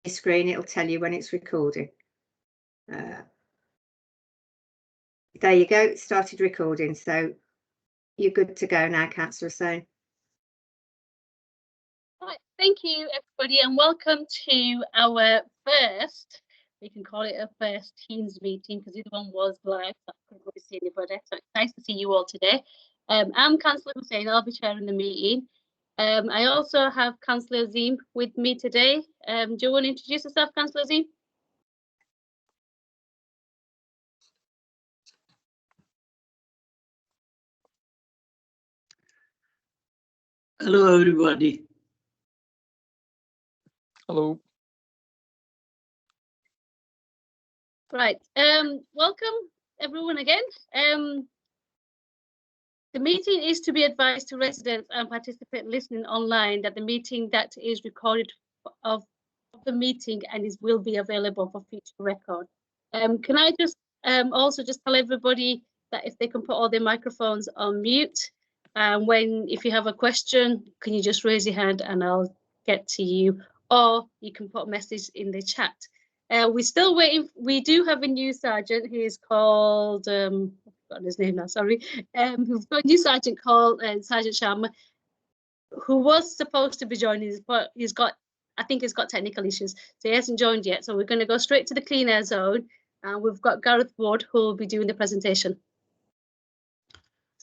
screen, it'll tell you when it's recording. There you go, it started recording, so you're good to go now, Councillor Hussain. Right, thank you everybody, and welcome to our first, we can call it a first Teams meeting because the other one was live, so I couldn't really see anybody, so it's nice to see you all today. I'm Councillor Hussain, I'll be chairing the meeting. I also have Councillor Azim with me today. Do you want to introduce yourself, Councillor Azim? Hello, everybody. Hello. Right. Welcome everyone again. The meeting is to be advised to residents and participants listening online that the meeting that is recorded of the meeting and will be available for future record. Can I just also just tell everybody that if they can put all their microphones on mute, if you have a question, can you just raise your hand and I'll get to you, or you can put a message in the chat. We're still waiting. We do have a new sergeant. He is called, I've forgotten his name now, sorry. We've got a new sergeant called Sergeant Sharma, who was supposed to be joining us, but I think he's got technical issues, so he hasn't joined yet. So we're going to go straight to the clean air zone, and we've got Gareth Ward who will be doing the presentation.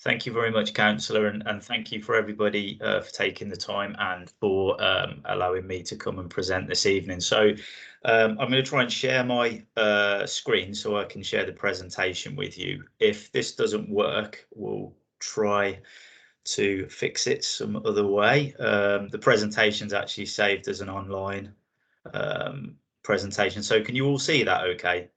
Thank you very much, Councillor, and thank you for everybody for taking the time and for allowing me to come and present this evening. So I'm going to try and share my screen so I can share the presentation with you. If this doesn't work, we'll try to fix it some other way. The presentation's actually saved as an online presentation. So can you all see that okay?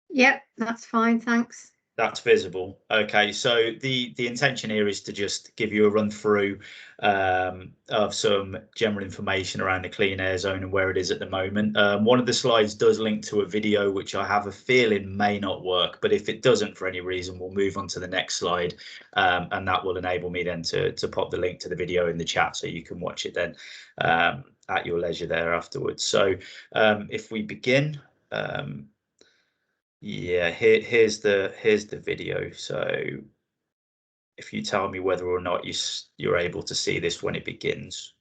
Yep, that's fine, thanks. That's visible. Okay, so the intention here is to just give you a run through of some general information around the clean air zone and where it is at the moment. One of the slides does link to a video which I have a feeling may not work, but if it doesn't for any reason, we'll move on to the next slide, and that will enable me then to pop the link to the video in the chat so you can watch it then at your leisure there afterwards. So if we begin. Yeah, here's the video. So if you tell me whether or not you're able to see this when it begins.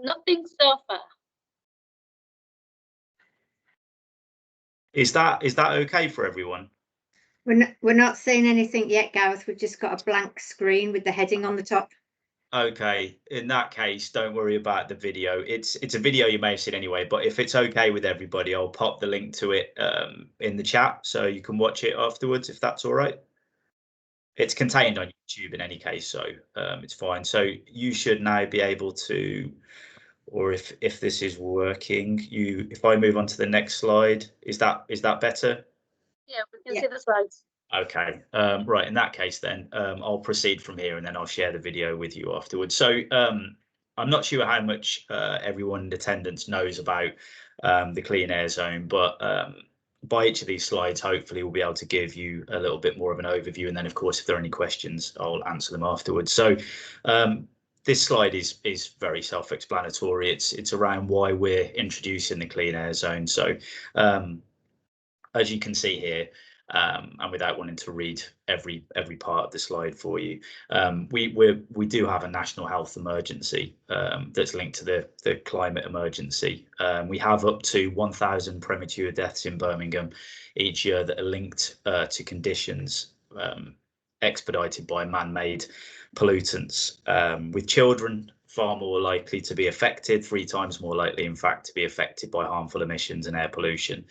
Nothing so far. Is that okay for everyone? We're not seeing anything yet, Gareth. We've just got a blank screen with the heading on the top. Okay, in that case, don't worry about the video. It's a video you may have seen anyway, but if it's okay with everybody, I'll pop the link to it in the chat so you can watch it afterwards, if that's all right. It's contained on YouTube in any case, so it's fine. So you should now be able to, or if this is working, if I move on to the next slide, is that better? Yeah, we can see the slides. Okay, right, in that case then I'll proceed from here and then I'll share the video with you afterwards. So I'm not sure how much everyone in attendance knows about the clean air zone, but by each of these slides hopefully we'll be able to give you a little bit more of an overview, and then of course if there are any questions I'll answer them afterwards. So this slide is very self-explanatory. It's around why we're introducing the clean air zone. So as you can see here, and without wanting to read every part of the slide for you, we do have a national health emergency that's linked to the climate emergency. We have up to 1,000 premature deaths in Birmingham each year that are linked to conditions expedited by man-made pollutants, with children far more likely to be affected, 3 times more likely, in fact, to be affected by harmful emissions and air pollution.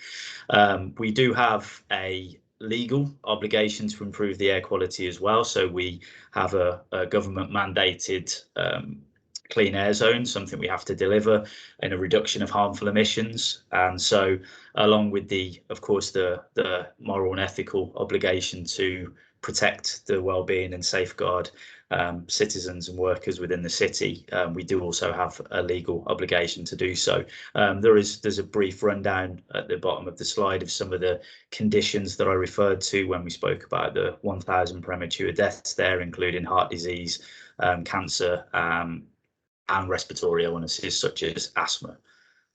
We do have a legal obligation to improve the air quality as well. So we have a government mandated clean air zone, something we have to deliver, in a reduction of harmful emissions. And so along with of course, the moral and ethical obligation to protect the well-being and safeguard citizens and workers within the city, we do also have a legal obligation to do so. There's a brief rundown at the bottom of the slide of some of the conditions that I referred to when we spoke about the 1,000 premature deaths there, including heart disease, cancer, and respiratory illnesses such as asthma.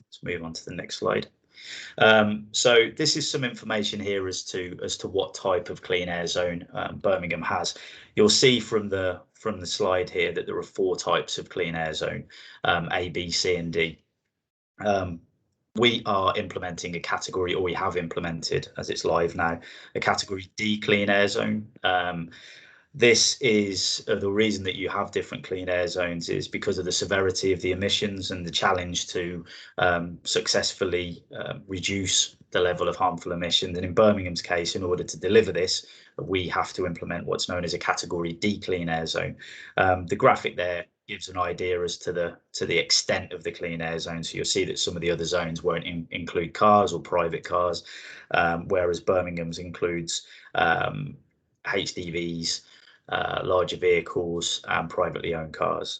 Let's move on to the next slide. So this is some information here as to what type of clean air zone Birmingham has. You'll see from the slide here that there are 4 types of clean air zone, A, B, C, and D. We are implementing a category, or we have implemented, as it's live now, a category D clean air zone. This is the reason that you have different clean air zones is because of the severity of the emissions and the challenge to successfully reduce the level of harmful emissions. And in Birmingham's case, in order to deliver this, we have to implement what's known as a category D clean air zone. The graphic there gives an idea as to the extent of the clean air zone. So you'll see that some of the other zones won't include cars or private cars, whereas Birmingham's includes HDVs, larger vehicles, and privately owned cars.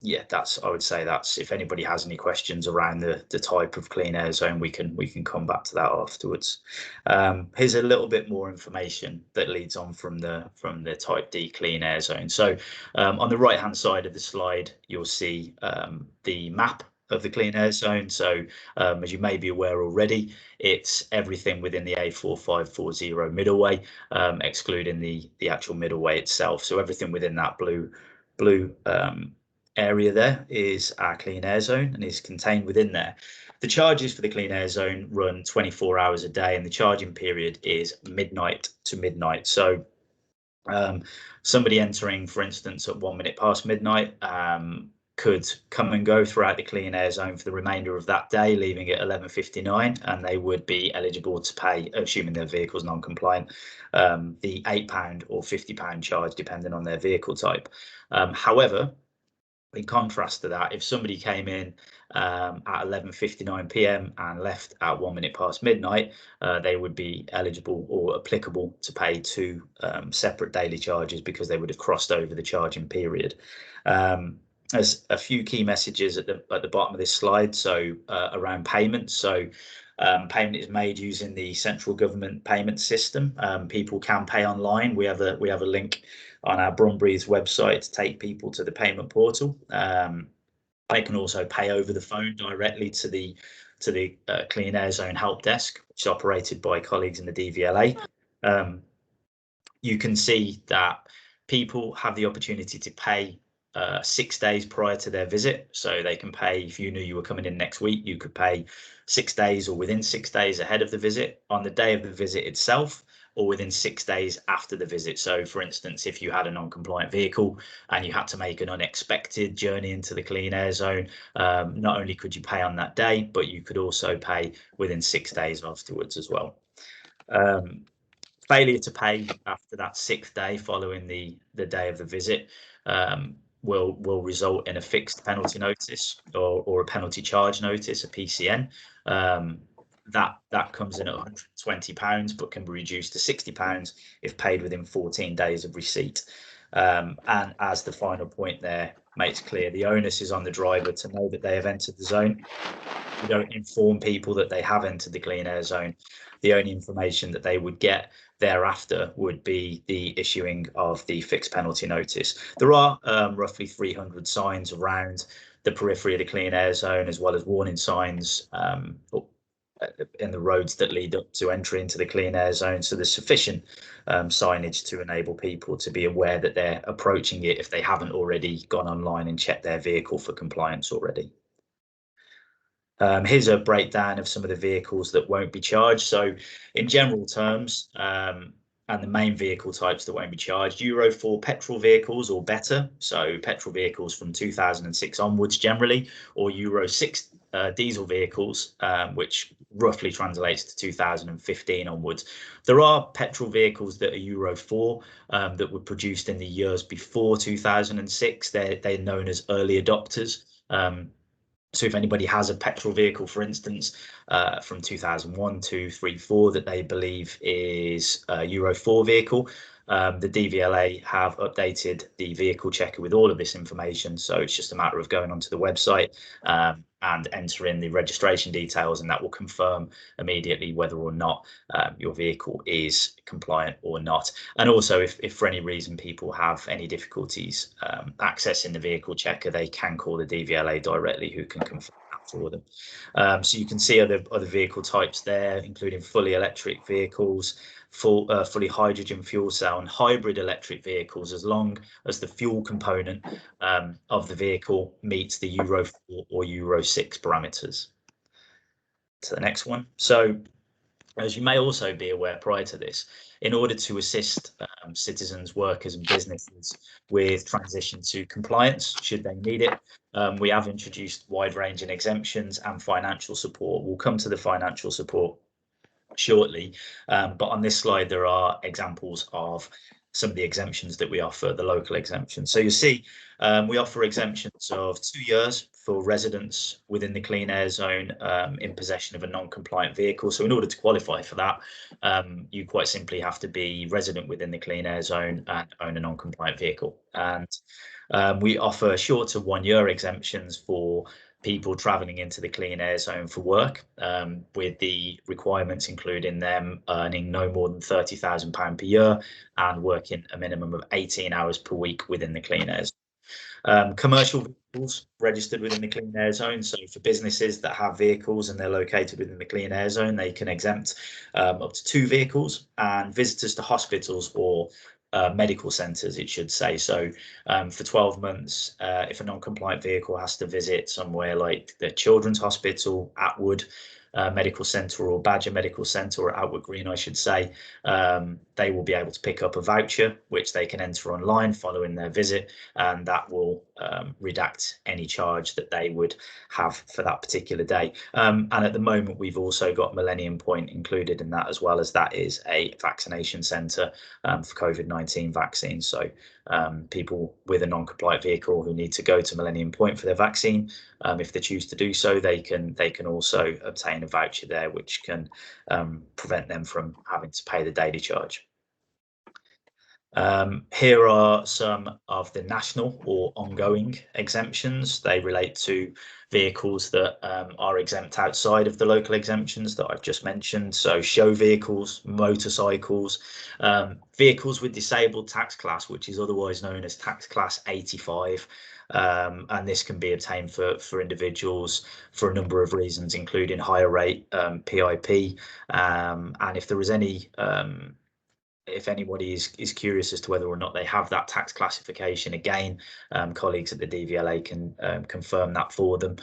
Yeah, I would say that's, if anybody has any questions around the type of clean air zone, we can come back to that afterwards. Here's a little bit more information that leads on from the type D clean air zone. So on the right hand side of the slide, you'll see the map of the clean air zone. So as you may be aware already, it's everything within the A4540 middleway, excluding the actual middleway itself. So everything within that blue area there is our clean air zone and is contained within there. The charges for the clean air zone run 24 hours a day, and the charging period is midnight to midnight. So somebody entering, for instance, at 1 minute past midnight could come and go throughout the clean air zone for the remainder of that day, leaving at 11:59, and they would be eligible to pay, assuming their vehicle's non-compliant, the £8 or £50 charge, depending on their vehicle type. However, in contrast to that, if somebody came in at 11:59 p.m. and left at 1 minute past midnight, they would be eligible or applicable to pay 2 separate daily charges because they would have crossed over the charging period. There's a few key messages at the bottom of this slide. So around payment. So payment is made using the central government payment system. People can pay online. We have a link on our Brumbri's website to take people to the payment portal. They can also pay over the phone directly to the Clean Air Zone help desk, which is operated by colleagues in the DVLA. You can see that people have the opportunity to pay 6 days prior to their visit. So they can pay, if you knew you were coming in next week, you could pay 6 days or within 6 days ahead of the visit, on the day of the visit itself, or within 6 days after the visit. So for instance, if you had a non-compliant vehicle and you had to make an unexpected journey into the clean air zone, not only could you pay on that day, but you could also pay within 6 days afterwards as well. Failure to pay after that 6th day following the day of the visit will result in a fixed penalty notice or a penalty charge notice, a PCN. That comes in at £120, but can be reduced to £60 if paid within 14 days of receipt. And as the final point there makes clear, the onus is on the driver to know that they have entered the zone. We don't inform people that they have entered the clean air zone. The only information that they would get thereafter would be the issuing of the fixed penalty notice. There are roughly 300 signs around the periphery of the clean air zone, as well as warning signs in the roads that lead up to entry into the clean air zone. So there's sufficient signage to enable people to be aware that they're approaching it if they haven't already gone online and checked their vehicle for compliance already. Here's a breakdown of some of the vehicles that won't be charged. So in general terms, and the main vehicle types that won't be charged, Euro 4 petrol vehicles or better, so petrol vehicles from 2006 onwards generally, or Euro 6 diesel vehicles, which roughly translates to 2015 onwards. There are petrol vehicles that are Euro 4 that were produced in the years before 2006. They're known as early adopters. So if anybody has a petrol vehicle, for instance, from 2001, 2, 3, 4 that they believe is a Euro 4 vehicle, the DVLA have updated the vehicle checker with all of this information. So it's just a matter of going onto the website and entering the registration details, and that will confirm immediately whether or not your vehicle is compliant or not. And also, if for any reason people have any difficulties accessing the vehicle checker, they can call the DVLA directly, who can confirm that for them. So you can see other vehicle types there, including fully electric vehicles, fully hydrogen fuel cell, and hybrid electric vehicles, as long as the fuel component of the vehicle meets the Euro 4 or Euro 6 parameters. To the next one. So, as you may also be aware prior to this, in order to assist citizens, workers and businesses with transition to compliance, should they need it, we have introduced wide-ranging exemptions and financial support. We'll come to the financial support shortly, but on this slide there are examples of some of the exemptions that we offer, the local exemptions. So you see we offer exemptions of 2 years for residents within the clean air zone in possession of a non-compliant vehicle. So in order to qualify for that, you quite simply have to be resident within the clean air zone and own a non-compliant vehicle. And we offer shorter 1 year exemptions for people travelling into the clean air zone for work, with the requirements including them earning no more than £30,000 per year and working a minimum of 18 hours per week within the clean air zone. Commercial vehicles registered within the clean air zone. So for businesses that have vehicles and they're located within the clean air zone, they can exempt up to 2 vehicles, and visitors to hospitals or medical centres, it should say. So for 12 months, if a non-compliant vehicle has to visit somewhere like the Children's Hospital, Atwood Medical Centre, or Badger Medical Centre, or Outwood Green, I should say, they will be able to pick up a voucher which they can enter online following their visit, and that will redact any charge that they would have for that particular day. And at the moment we've also got Millennium Point included in that, as well as that is a vaccination centre for COVID-19 vaccines. So people with a non-compliant vehicle who need to go to Millennium Point for their vaccine, if they choose to do so, they can also obtain a voucher there, which can prevent them from having to pay the daily charge. Here are some of the national or ongoing exemptions. They relate to vehicles that are exempt outside of the local exemptions that I've just mentioned. So show vehicles, motorcycles, vehicles with disabled tax class, which is otherwise known as tax class 85. And this can be obtained for individuals for a number of reasons, including higher rate PIP. And if there is any if anybody is curious as to whether or not they have that tax classification, again, colleagues at the DVLA can confirm that for them.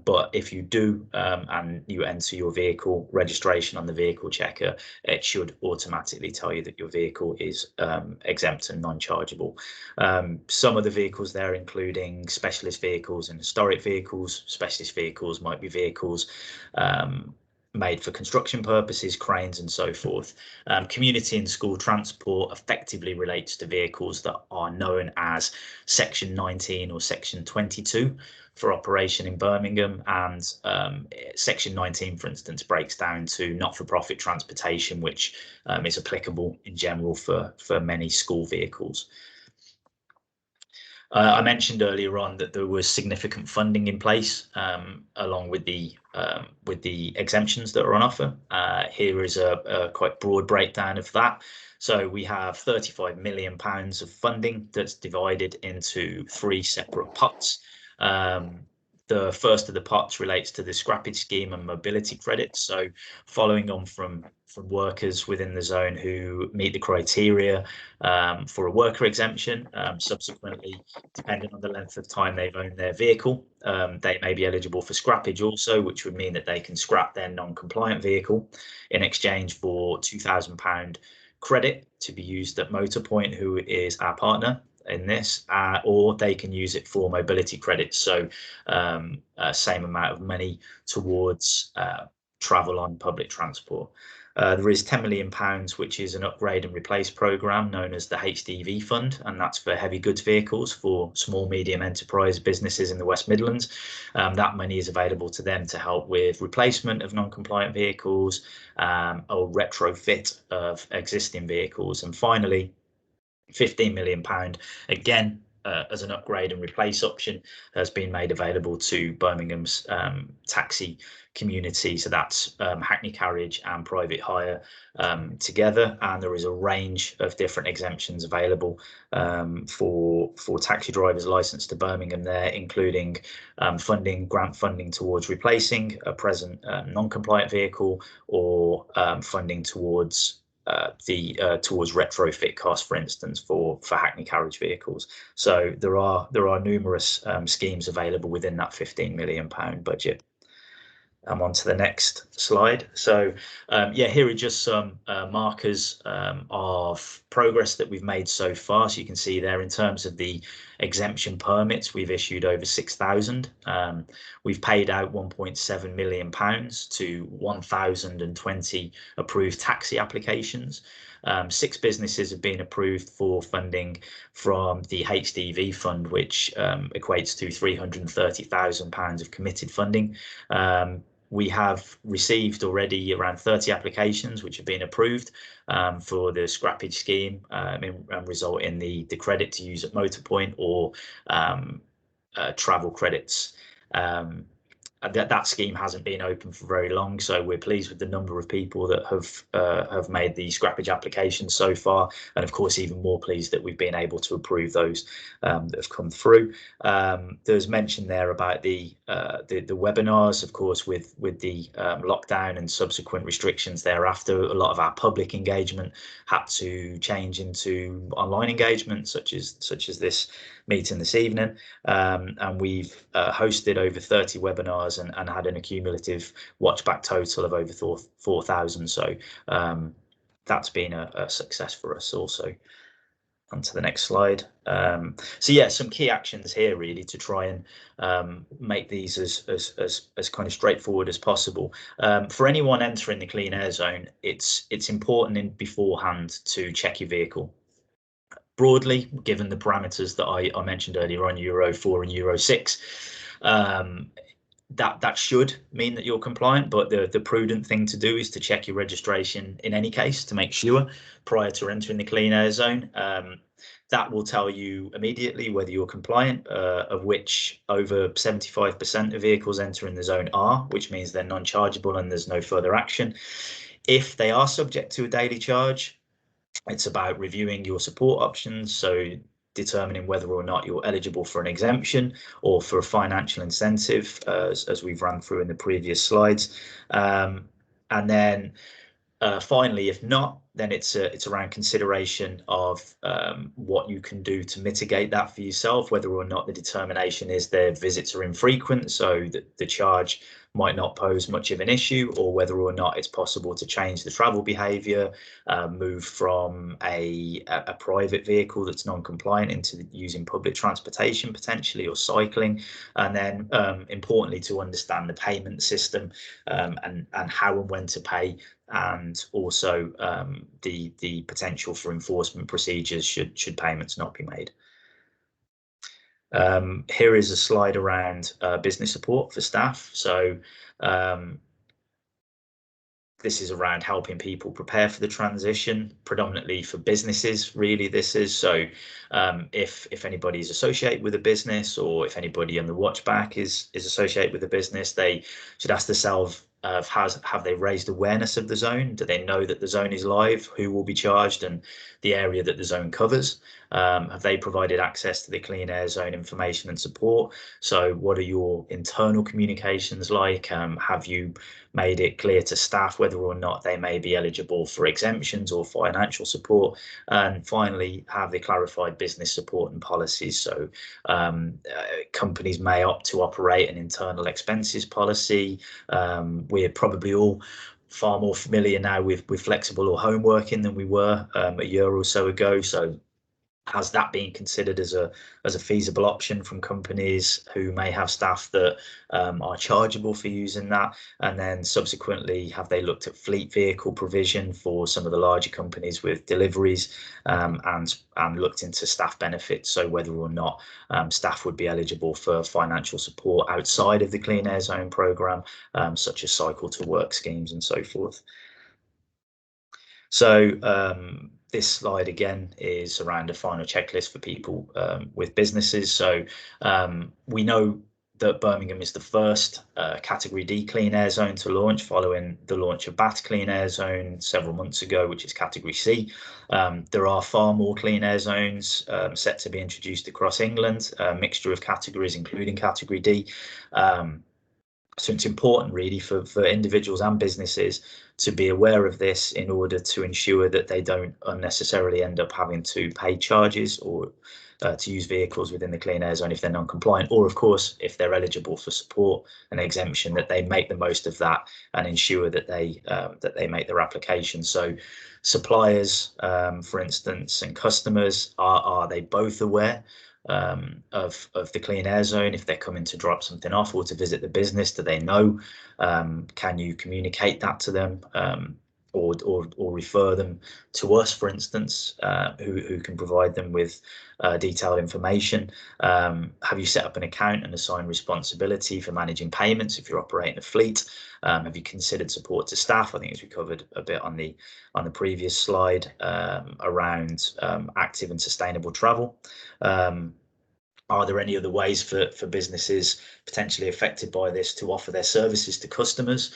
But if you do and you enter your vehicle registration on the vehicle checker, it should automatically tell you that your vehicle is exempt and non-chargeable. Some of the vehicles there, including specialist vehicles and historic vehicles. Specialist vehicles might be vehicles made for construction purposes, cranes and so forth. Community and school transport effectively relates to vehicles that are known as Section 19 or Section 22 for operation in Birmingham, and Section 19, for instance, breaks down to not-for-profit transportation, which is applicable in general for many school vehicles. I mentioned earlier on that there was significant funding in place along with the exemptions that are on offer. Here is a quite broad breakdown of that. So we have £35 million of funding that's divided into 3 separate pots. The first of the pots relates to the scrappage scheme and mobility credits. So following on from workers within the zone who meet the criteria for a worker exemption, subsequently, depending on the length of time they've owned their vehicle, they may be eligible for scrappage also, which would mean that they can scrap their non-compliant vehicle in exchange for £2,000 credit to be used at Motorpoint, who is our partner in this, or they can use it for mobility credits. So same amount of money towards travel on public transport. There is £10 million, which is an upgrade and replace programme known as the HDV Fund, and that's for heavy goods vehicles for small, medium enterprise businesses in the West Midlands. That money is available to them to help with replacement of non-compliant vehicles or retrofit of existing vehicles. And finally, £15 million, again, as an upgrade and replace option, has been made available to Birmingham's taxi community. So that's Hackney Carriage and private hire together, and there is a range of different exemptions available for taxi drivers licensed to Birmingham there, including grant funding towards replacing a present non-compliant vehicle, or funding towards towards retrofit costs, for instance, for Hackney Carriage vehicles. So there are numerous schemes available within that £15 million budget. I'm on to the next slide. So yeah, here are just some markers of progress that we've made so far. So you can see there, in terms of the exemption permits, we've issued over 6,000. We've paid out £1.7 million to 1,020 approved taxi applications. 6 businesses have been approved for funding from the HDV fund, which equates to £330,000 of committed funding. We have received already around 30 applications which have been approved for the scrappage scheme, and result in the credit to use at Motorpoint, or travel credits. That scheme hasn't been open for very long, so we're pleased with the number of people that have made the scrappage applications so far, and of course even more pleased that we've been able to approve those that have come through. There's mention there about the webinars. Of course, with the lockdown and subsequent restrictions thereafter, a lot of our public engagement had to change into online engagement, such as this meeting this evening, and we've hosted over 30 webinars and had an accumulative watchback total of over 4,000. So that's been a success for us also. On to the next slide. So yeah, some key actions here really to try and make these as kind of straightforward as possible. For anyone entering the clean air zone, it's important beforehand to check your vehicle. Broadly, given the parameters that I mentioned earlier on, Euro 4 and Euro 6, that should mean that you're compliant, but the prudent thing to do is to check your registration in any case to make sure prior to entering the clean air zone. That will tell you immediately whether you're compliant, of which over 75% of vehicles entering the zone are, which means they're non-chargeable and there's no further action. If they are subject to a daily charge, it's about reviewing your support options, so determining whether or not you're eligible for an exemption or for a financial incentive, as we've run through in the previous slides. And then finally, if not, then it's around consideration of what you can do to mitigate that for yourself, whether or not the determination is their visits are infrequent, so that the charge might not pose much of an issue, or whether or not it's possible to change the travel behaviour, move from a private vehicle that's non-compliant into using public transportation potentially, or cycling, and then importantly to understand the payment system and how and when to pay, and also the potential for enforcement procedures should payments not be made. Here is a slide around business support for staff. So this is around helping people prepare for the transition, predominantly for businesses, really this is. So if anybody is associated with a business, or if anybody on the watchback is associated with a business, they should ask themselves, have they raised awareness of the zone? Do they know that the zone is live? Who will be charged, and the area that the zone covers? Have they provided access to the clean air zone information and support? So what are your internal communications like? Have you made it clear to staff whether or not they may be eligible for exemptions or financial support? And finally, have they clarified business support and policies? So companies may opt to operate an internal expenses policy. We're probably all far more familiar now with flexible or home working than we were a year or so ago. So has that been considered as a feasible option from companies who may have staff that are chargeable for using that? And then subsequently, have they looked at fleet vehicle provision for some of the larger companies with deliveries, and looked into staff benefits, so whether or not staff would be eligible for financial support outside of the Clean Air Zone programme, such as cycle to work schemes and so forth. So this slide again is around a final checklist for people with businesses. So we know that Birmingham is the first Category D Clean Air Zone to launch, following the launch of Bath Clean Air Zone several months ago, which is Category C. There are far more Clean Air Zones set to be introduced across England, a mixture of categories, including Category D. So it's important really for individuals and businesses to be aware of this in order to ensure that they don't unnecessarily end up having to pay charges or to use vehicles within the Clean Air Zone if they're non-compliant, or of course if they're eligible for support and exemption, that they make the most of that and ensure that they make their application. So suppliers, for instance, and customers, are they both aware of the Clean Air Zone? If they're coming to drop something off or to visit the business, do they know? Can you communicate that to them, or refer them to us, for instance, who can provide them with detailed information? Have you set up an account and assigned responsibility for managing payments if you're operating a fleet? Have you considered support to staff? I think, as we covered a bit on the previous slide, around active and sustainable travel. Are there any other ways for businesses potentially affected by this to offer their services to customers?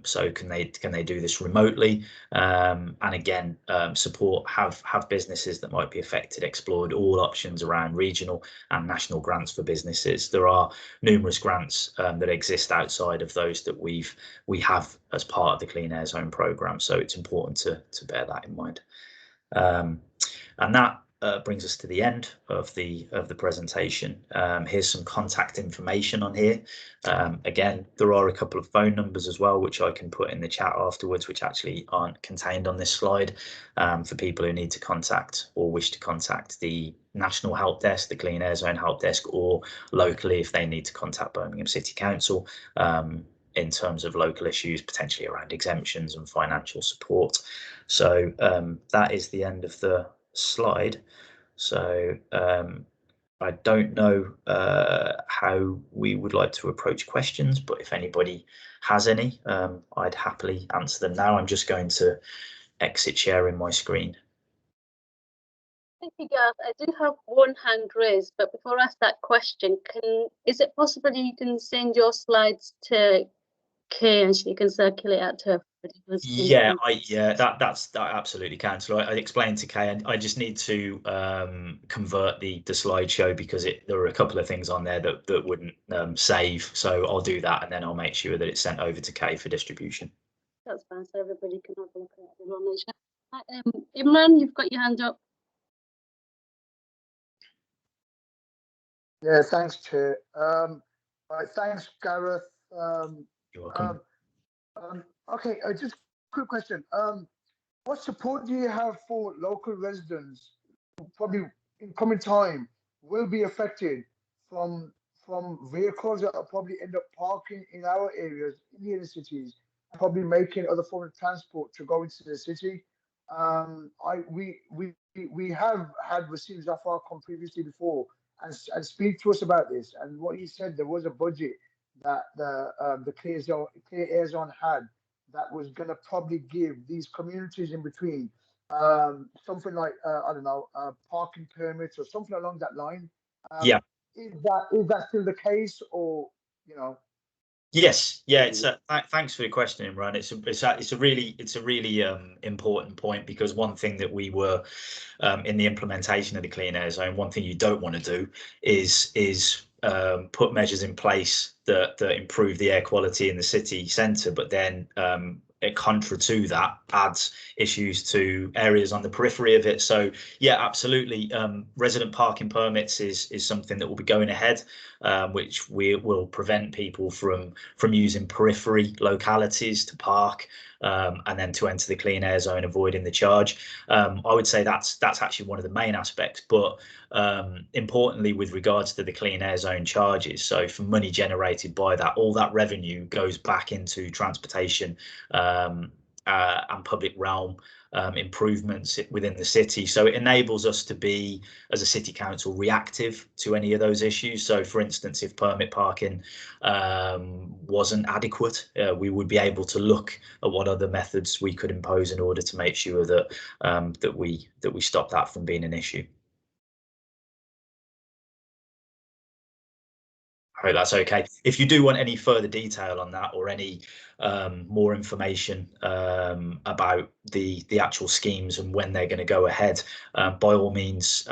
So can they do this remotely? And again, support, have businesses that might be affected explored all options around regional and national grants for businesses? There are numerous grants that exist outside of those that we have as part of the Clean Air Zone programme, so it's important to bear that in mind. And that brings us to the end of the presentation. Here's some contact information on here. Again, there are a couple of phone numbers as well, which I can put in the chat afterwards, which actually aren't contained on this slide, for people who need to contact or wish to contact the National Help Desk, the Clean Air Zone Help Desk, or locally if they need to contact Birmingham City Council in terms of local issues, potentially around exemptions and financial support. So that is the end of the slide. So I don't know how we would like to approach questions, but if anybody has any, I'd happily answer them now. I'm just going to exit sharing my screen. Thank you, Gareth. I do have one hand raised, but before I ask that question, is it possible you can send your slides to Kay and she can circulate out to everybody? Yeah, that absolutely can. So I explained to Kay, and I just need to convert the slideshow because there are a couple of things on there that wouldn't save. So I'll do that, and then I'll make sure that it's sent over to Kay for distribution. That's fine, so everybody can have a look at it. Imran, you've got your hand up. Yeah, thanks, Chair. Thanks, Gareth. You're welcome. Okay, just a quick question. What support do you have for local residents who probably in coming time will be affected from vehicles that will probably end up parking in our areas, in the inner cities, probably making other forms of transport to go into the city? We have had Wasim Zafar come previously before and speak to us about this. And what he said, there was a budget that the Clear Air Zone had that was going to probably give these communities in between something like I don't know, parking permits or something along that line. Yeah. Is that still the case, or you know? Yes, yeah. It's thanks for your question, Imran. It's a really important point, because one thing that we were in the implementation of the Clean Air Zone, one thing you don't want to do is put measures in place that improve the air quality in the city centre, but then contra to that adds issues to areas on the periphery of it. So yeah, absolutely. Resident parking permits is something that will be going ahead, which will prevent people from using periphery localities to park. and then to enter the clean air zone, avoiding the charge. I would say that's actually one of the main aspects. But importantly, with regards to the clean air zone charges, so for money generated by that, all that revenue goes back into transportation and public realm improvements within the city. So it enables us to be, as a city council, reactive to any of those issues. So for instance, if permit parking wasn't adequate, we would be able to look at what other methods we could impose in order to make sure that that we stop that from being an issue. I hope that's okay. If you do want any further detail on that, or any more information about the actual schemes and when they're going to go ahead, by all means,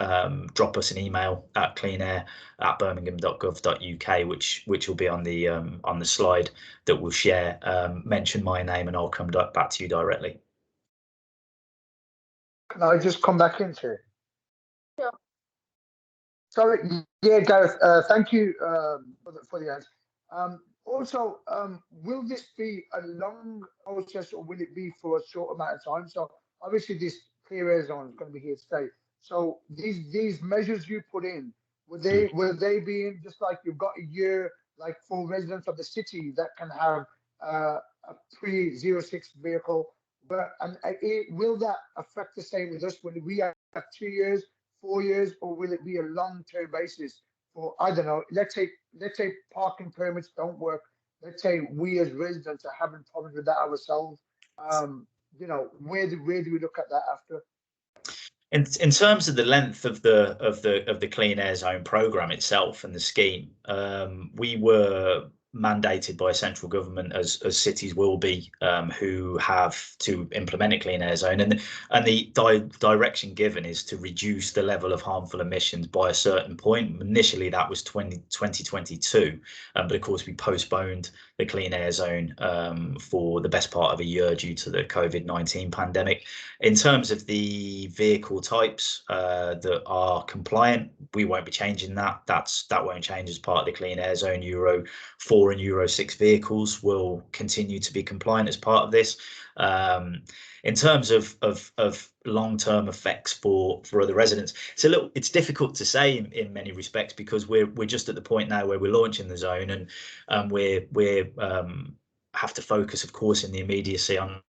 drop us an email at cleanair@birmingham.gov.uk, which will be on the slide that we'll share. Mention my name and I'll come back to you directly. Can I just come back into it? Sure. Sorry, yeah, Gareth, thank you for the answer. Also, will this be a long process, or will it be for a short amount of time? So obviously this clear air zone is going to be here to stay. So these measures you put in, will they be in, just like you've got a year, like for residents of the city that can have a pre-06 vehicle, will that affect the same with us when we have 2 years, 4 years, or will it be a long-term basis for, I don't know, let's say parking permits don't work. Let's say we as residents are having problems with that ourselves. You know, where do we look at that after? In terms of the length of the clean air zone program itself and the scheme, we were mandated by central government, as cities will be, who have to implement a clean air zone, and the direction given is to reduce the level of harmful emissions by a certain point. Initially that was 2022, but of course we postponed the clean air zone for the best part of a year due to the COVID-19 pandemic. In terms of the vehicle types that are compliant, we won't be changing that. That won't change as part of the clean air zone. Euro 4 and Euro 6 vehicles will continue to be compliant as part of this. In terms of long-term effects for other residents, it's difficult to say in many respects, because we're just at the point now where we're launching the zone, and we're have to focus, of course, in the immediacy on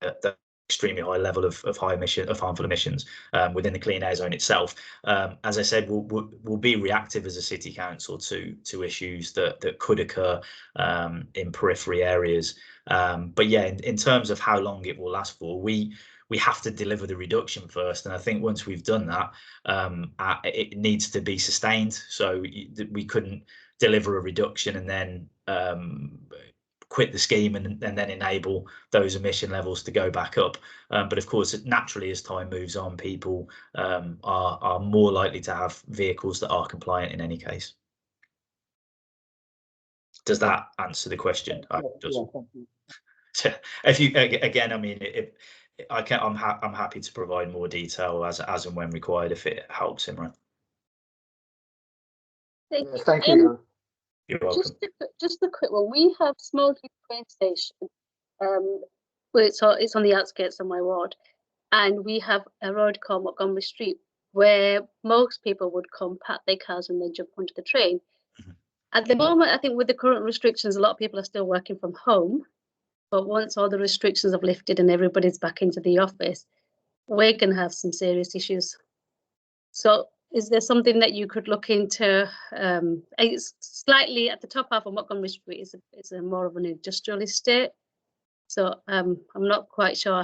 the extremely high level of harmful emissions within the clean air zone itself. As I said, we'll be reactive as a city council to issues that could occur in periphery areas. But yeah, in terms of how long it will last for, we have to deliver the reduction first, and I think once we've done that, it needs to be sustained. So we couldn't deliver a reduction and then quit the scheme and then enable those emission levels to go back up. But of course, naturally, as time moves on, people are more likely to have vehicles that are compliant in any case. Does that answer the question? Yeah, thank you. If you, again, I mean, I'm happy to provide more detail as and when required if it helps, Imran. Thank you. You're welcome. Just a quick one. We have Small Heath train station. Well, it's on the outskirts of my ward, and we have a road called Montgomery Street, where most people would come, park their cars, and then jump onto the train. At the moment, I think with the current restrictions, a lot of people are still working from home. But once all the restrictions have lifted and everybody's back into the office, we're going to have some serious issues. So is there something that you could look into? It's slightly at the top half of Montgomery Street is a more of an industrial estate. So I'm not quite sure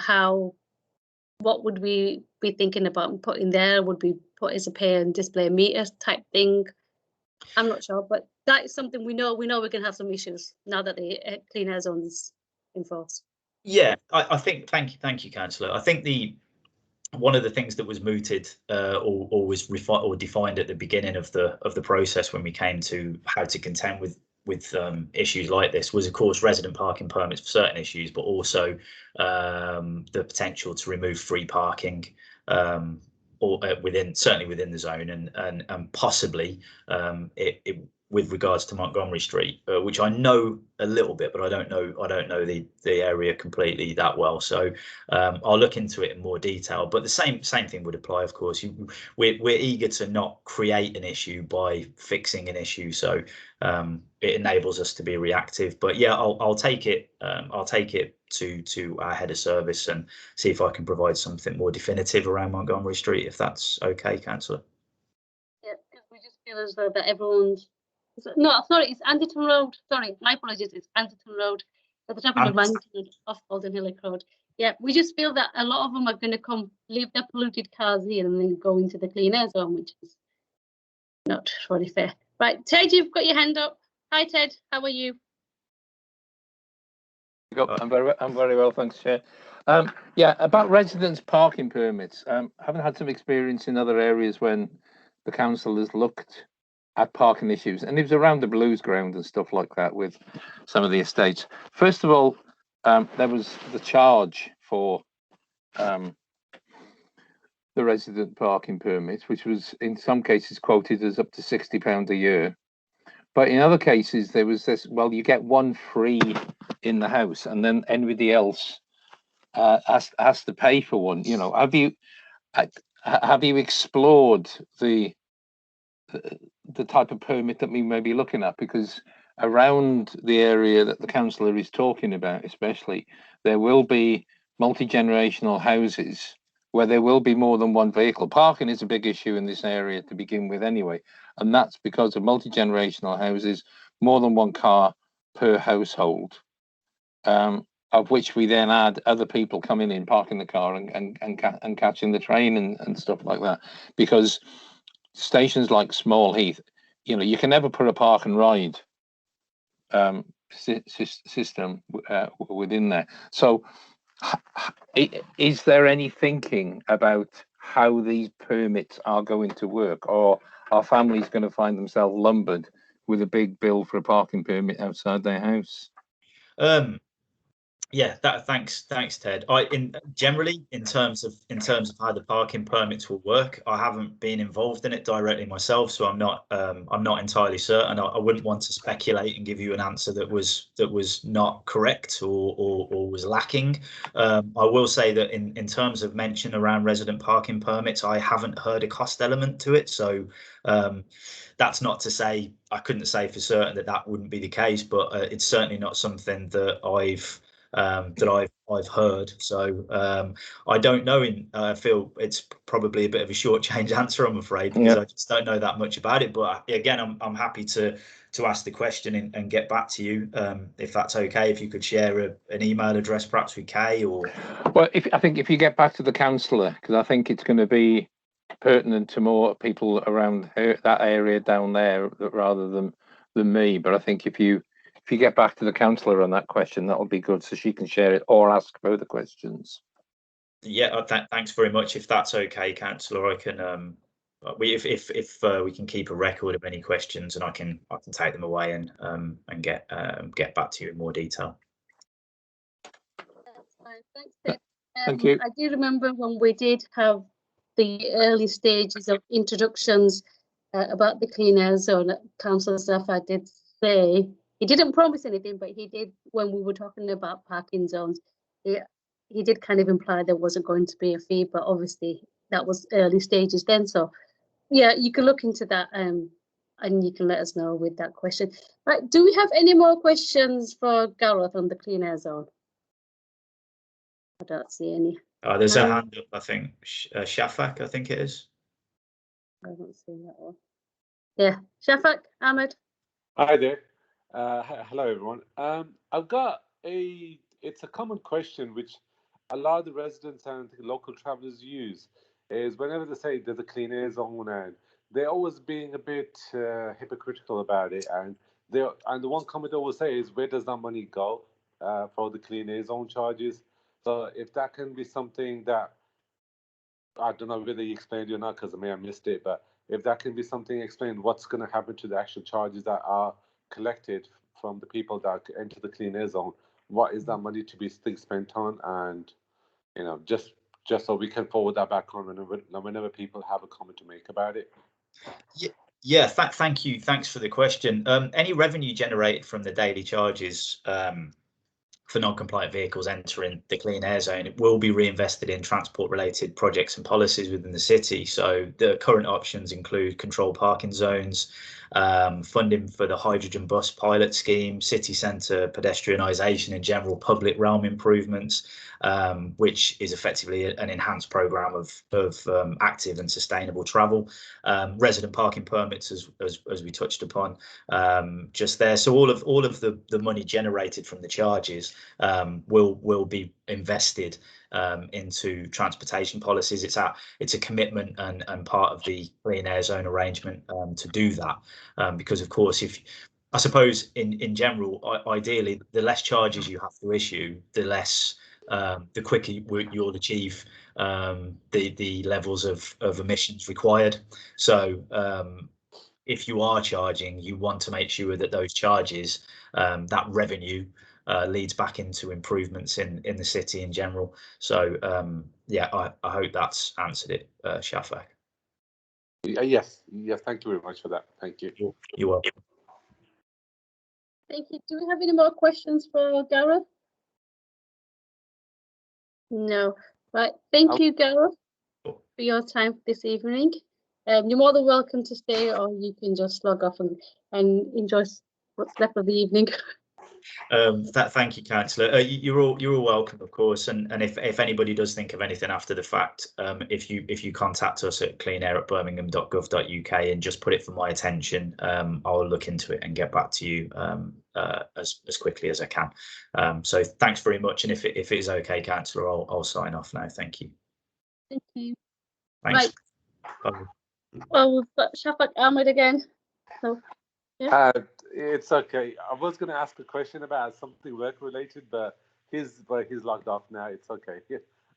what would we be thinking about putting there? Would we put as a pay and display meters type thing? I'm not sure, but that is something we know we're going to have some issues now that the clean air zone is in force. Yeah, I think, thank you, Councillor. I think one of the things that was mooted or was defined at the beginning of the process when we came to how to contend with issues like this was, of course, resident parking permits for certain issues, but also the potential to remove free parking or certainly within the zone, and possibly it with regards to Montgomery Street, which I know a little bit, but I don't know the area completely that well. So I'll look into it in more detail. But the same thing would apply, of course. We're eager to not create an issue by fixing an issue, so it enables us to be reactive. But yeah, I'll take it. I'll take it to our head of service and see if I can provide something more definitive around Montgomery Street, if that's okay, Councillor. Yeah, because we just feel as though that everyone's. No, sorry, it's Anderton Road. Sorry, my apologies. It's Anderton Road at the top of the mountain off Golden Hillock Road. Yeah, we just feel that a lot of them are going to come, leave their polluted cars here, and then go into the clean air zone, which is not really fair. Right, Ted, you've got your hand up. Hi, Ted. How are you? I'm very well, thanks, Chair. Yeah, about residents' parking permits. Haven't had some experience in other areas when the council has looked at parking issues, and it was around the Blues ground and stuff like that with some of the estates. First of all, there was the charge for the resident parking permit, which was in some cases quoted as up to £60 a year. But in other cases, there was this, well, you get one free in the house, and then anybody else has to pay for one. You know, have you explored the type of permit that we may be looking at? Because around the area that the councillor is talking about, especially, there will be multi-generational houses where there will be more than one vehicle. Parking is a big issue in this area to begin with anyway, and that's because of multi-generational houses, more than one car per household, of which we then add other people coming in, parking the car and catching the train and stuff like that. Because stations like Small Heath, you know, you can never put a park and ride system within there. So is there any thinking about how these permits are going to work, or are families going to find themselves lumbered with a big bill for a parking permit outside their house? Yeah, thanks, Ted. Generally, in terms of how the parking permits will work, I haven't been involved in it directly myself, so I'm not entirely certain. I wouldn't want to speculate and give you an answer that was not correct or was lacking. I will say that in terms of mention around resident parking permits, I haven't heard a cost element to it. So that's not to say I couldn't say for certain that wouldn't be the case, but it's certainly not something that I've heard. So I don't know. I feel it's probably a bit of a short-change answer, I'm afraid, because I just don't know that much about it. But again, I'm happy to ask the question and get back to you if that's okay. If you could share an email address, perhaps with Kay, or well, I think if you get back to the councillor, because I think it's going to be pertinent to more people around that area down there rather than me. But I think if you get back to the councillor on that question, that'll be good, so she can share it or ask further questions. Yeah, thanks very much. If that's okay, councillor, I can if we can keep a record of any questions, and I can take them away and get back to you in more detail. That's fine. Thanks, Ted. Thank you. I do remember when we did have the early stages of introductions about the clean air zone, Councillor Stafford did say, he didn't promise anything, but he did, when we were talking about parking zones, he did kind of imply there wasn't going to be a fee, but obviously that was early stages then. So yeah, you can look into that and you can let us know with that question. Right, do we have any more questions for Gareth on the clean air zone? I don't see any. There's a hand up, I think. Shafak, I think it is. I haven't seen that one. Yeah, Shafak, Ahmed. Hi there. Hello, everyone. I've got it's a common question which a lot of the residents and local travellers use, is whenever they say there's a clean air zone, and they're always being a bit hypocritical about it. And the one comment they always say is, where does that money go for the clean air zone charges? So if that can be something that, I don't know whether you explained it or not, because I may have missed it, but if that can be something explained, what's going to happen to the actual charges that are collected from the people that enter the clean air zone? What is that money to be spent on? And, you know, just so we can forward that back on whenever people have a comment to make about it. Yeah, thank you. Thanks for the question. Any revenue generated from the daily charges for non-compliant vehicles entering the clean air zone, it will be reinvested in transport-related projects and policies within the city. So the current options include controlled parking zones, funding for the hydrogen bus pilot scheme, city centre pedestrianisation and general public realm improvements, which is effectively an enhanced programme of active and sustainable travel, resident parking permits, as we touched upon just there. So all of the money generated from the charges will be invested into transportation policies. It's a commitment and part of the clean air zone arrangement to do that, because of course, if I suppose in general, ideally, the less charges you have to issue, the less the quicker you'll achieve the levels of emissions required. So if you are charging, you want to make sure that those charges, that revenue, leads back into improvements in the city in general. So yeah, I hope that's answered it, Shafak. Yes, thank you very much for that. Thank you. You're welcome. Thank you. Do we have any more questions for Gareth? No. Right. Thank you, Gareth, for your time this evening. You're more than welcome to stay, or you can just log off and enjoy what's left of the evening. Thank you, Councillor. You're all welcome, of course. And if anybody does think of anything after the fact, if you contact us at cleanair@birmingham.gov.uk and just put it for my attention, I'll look into it and get back to you as quickly as I can. So thanks very much. And if it is okay, Councillor, I'll sign off now. Thank you. Thank you. Thanks. Right. Bye. Well, we've got Shafak Ahmed again. So yeah. It's okay. I was going to ask a question about something work related, but he's logged off now. It's okay.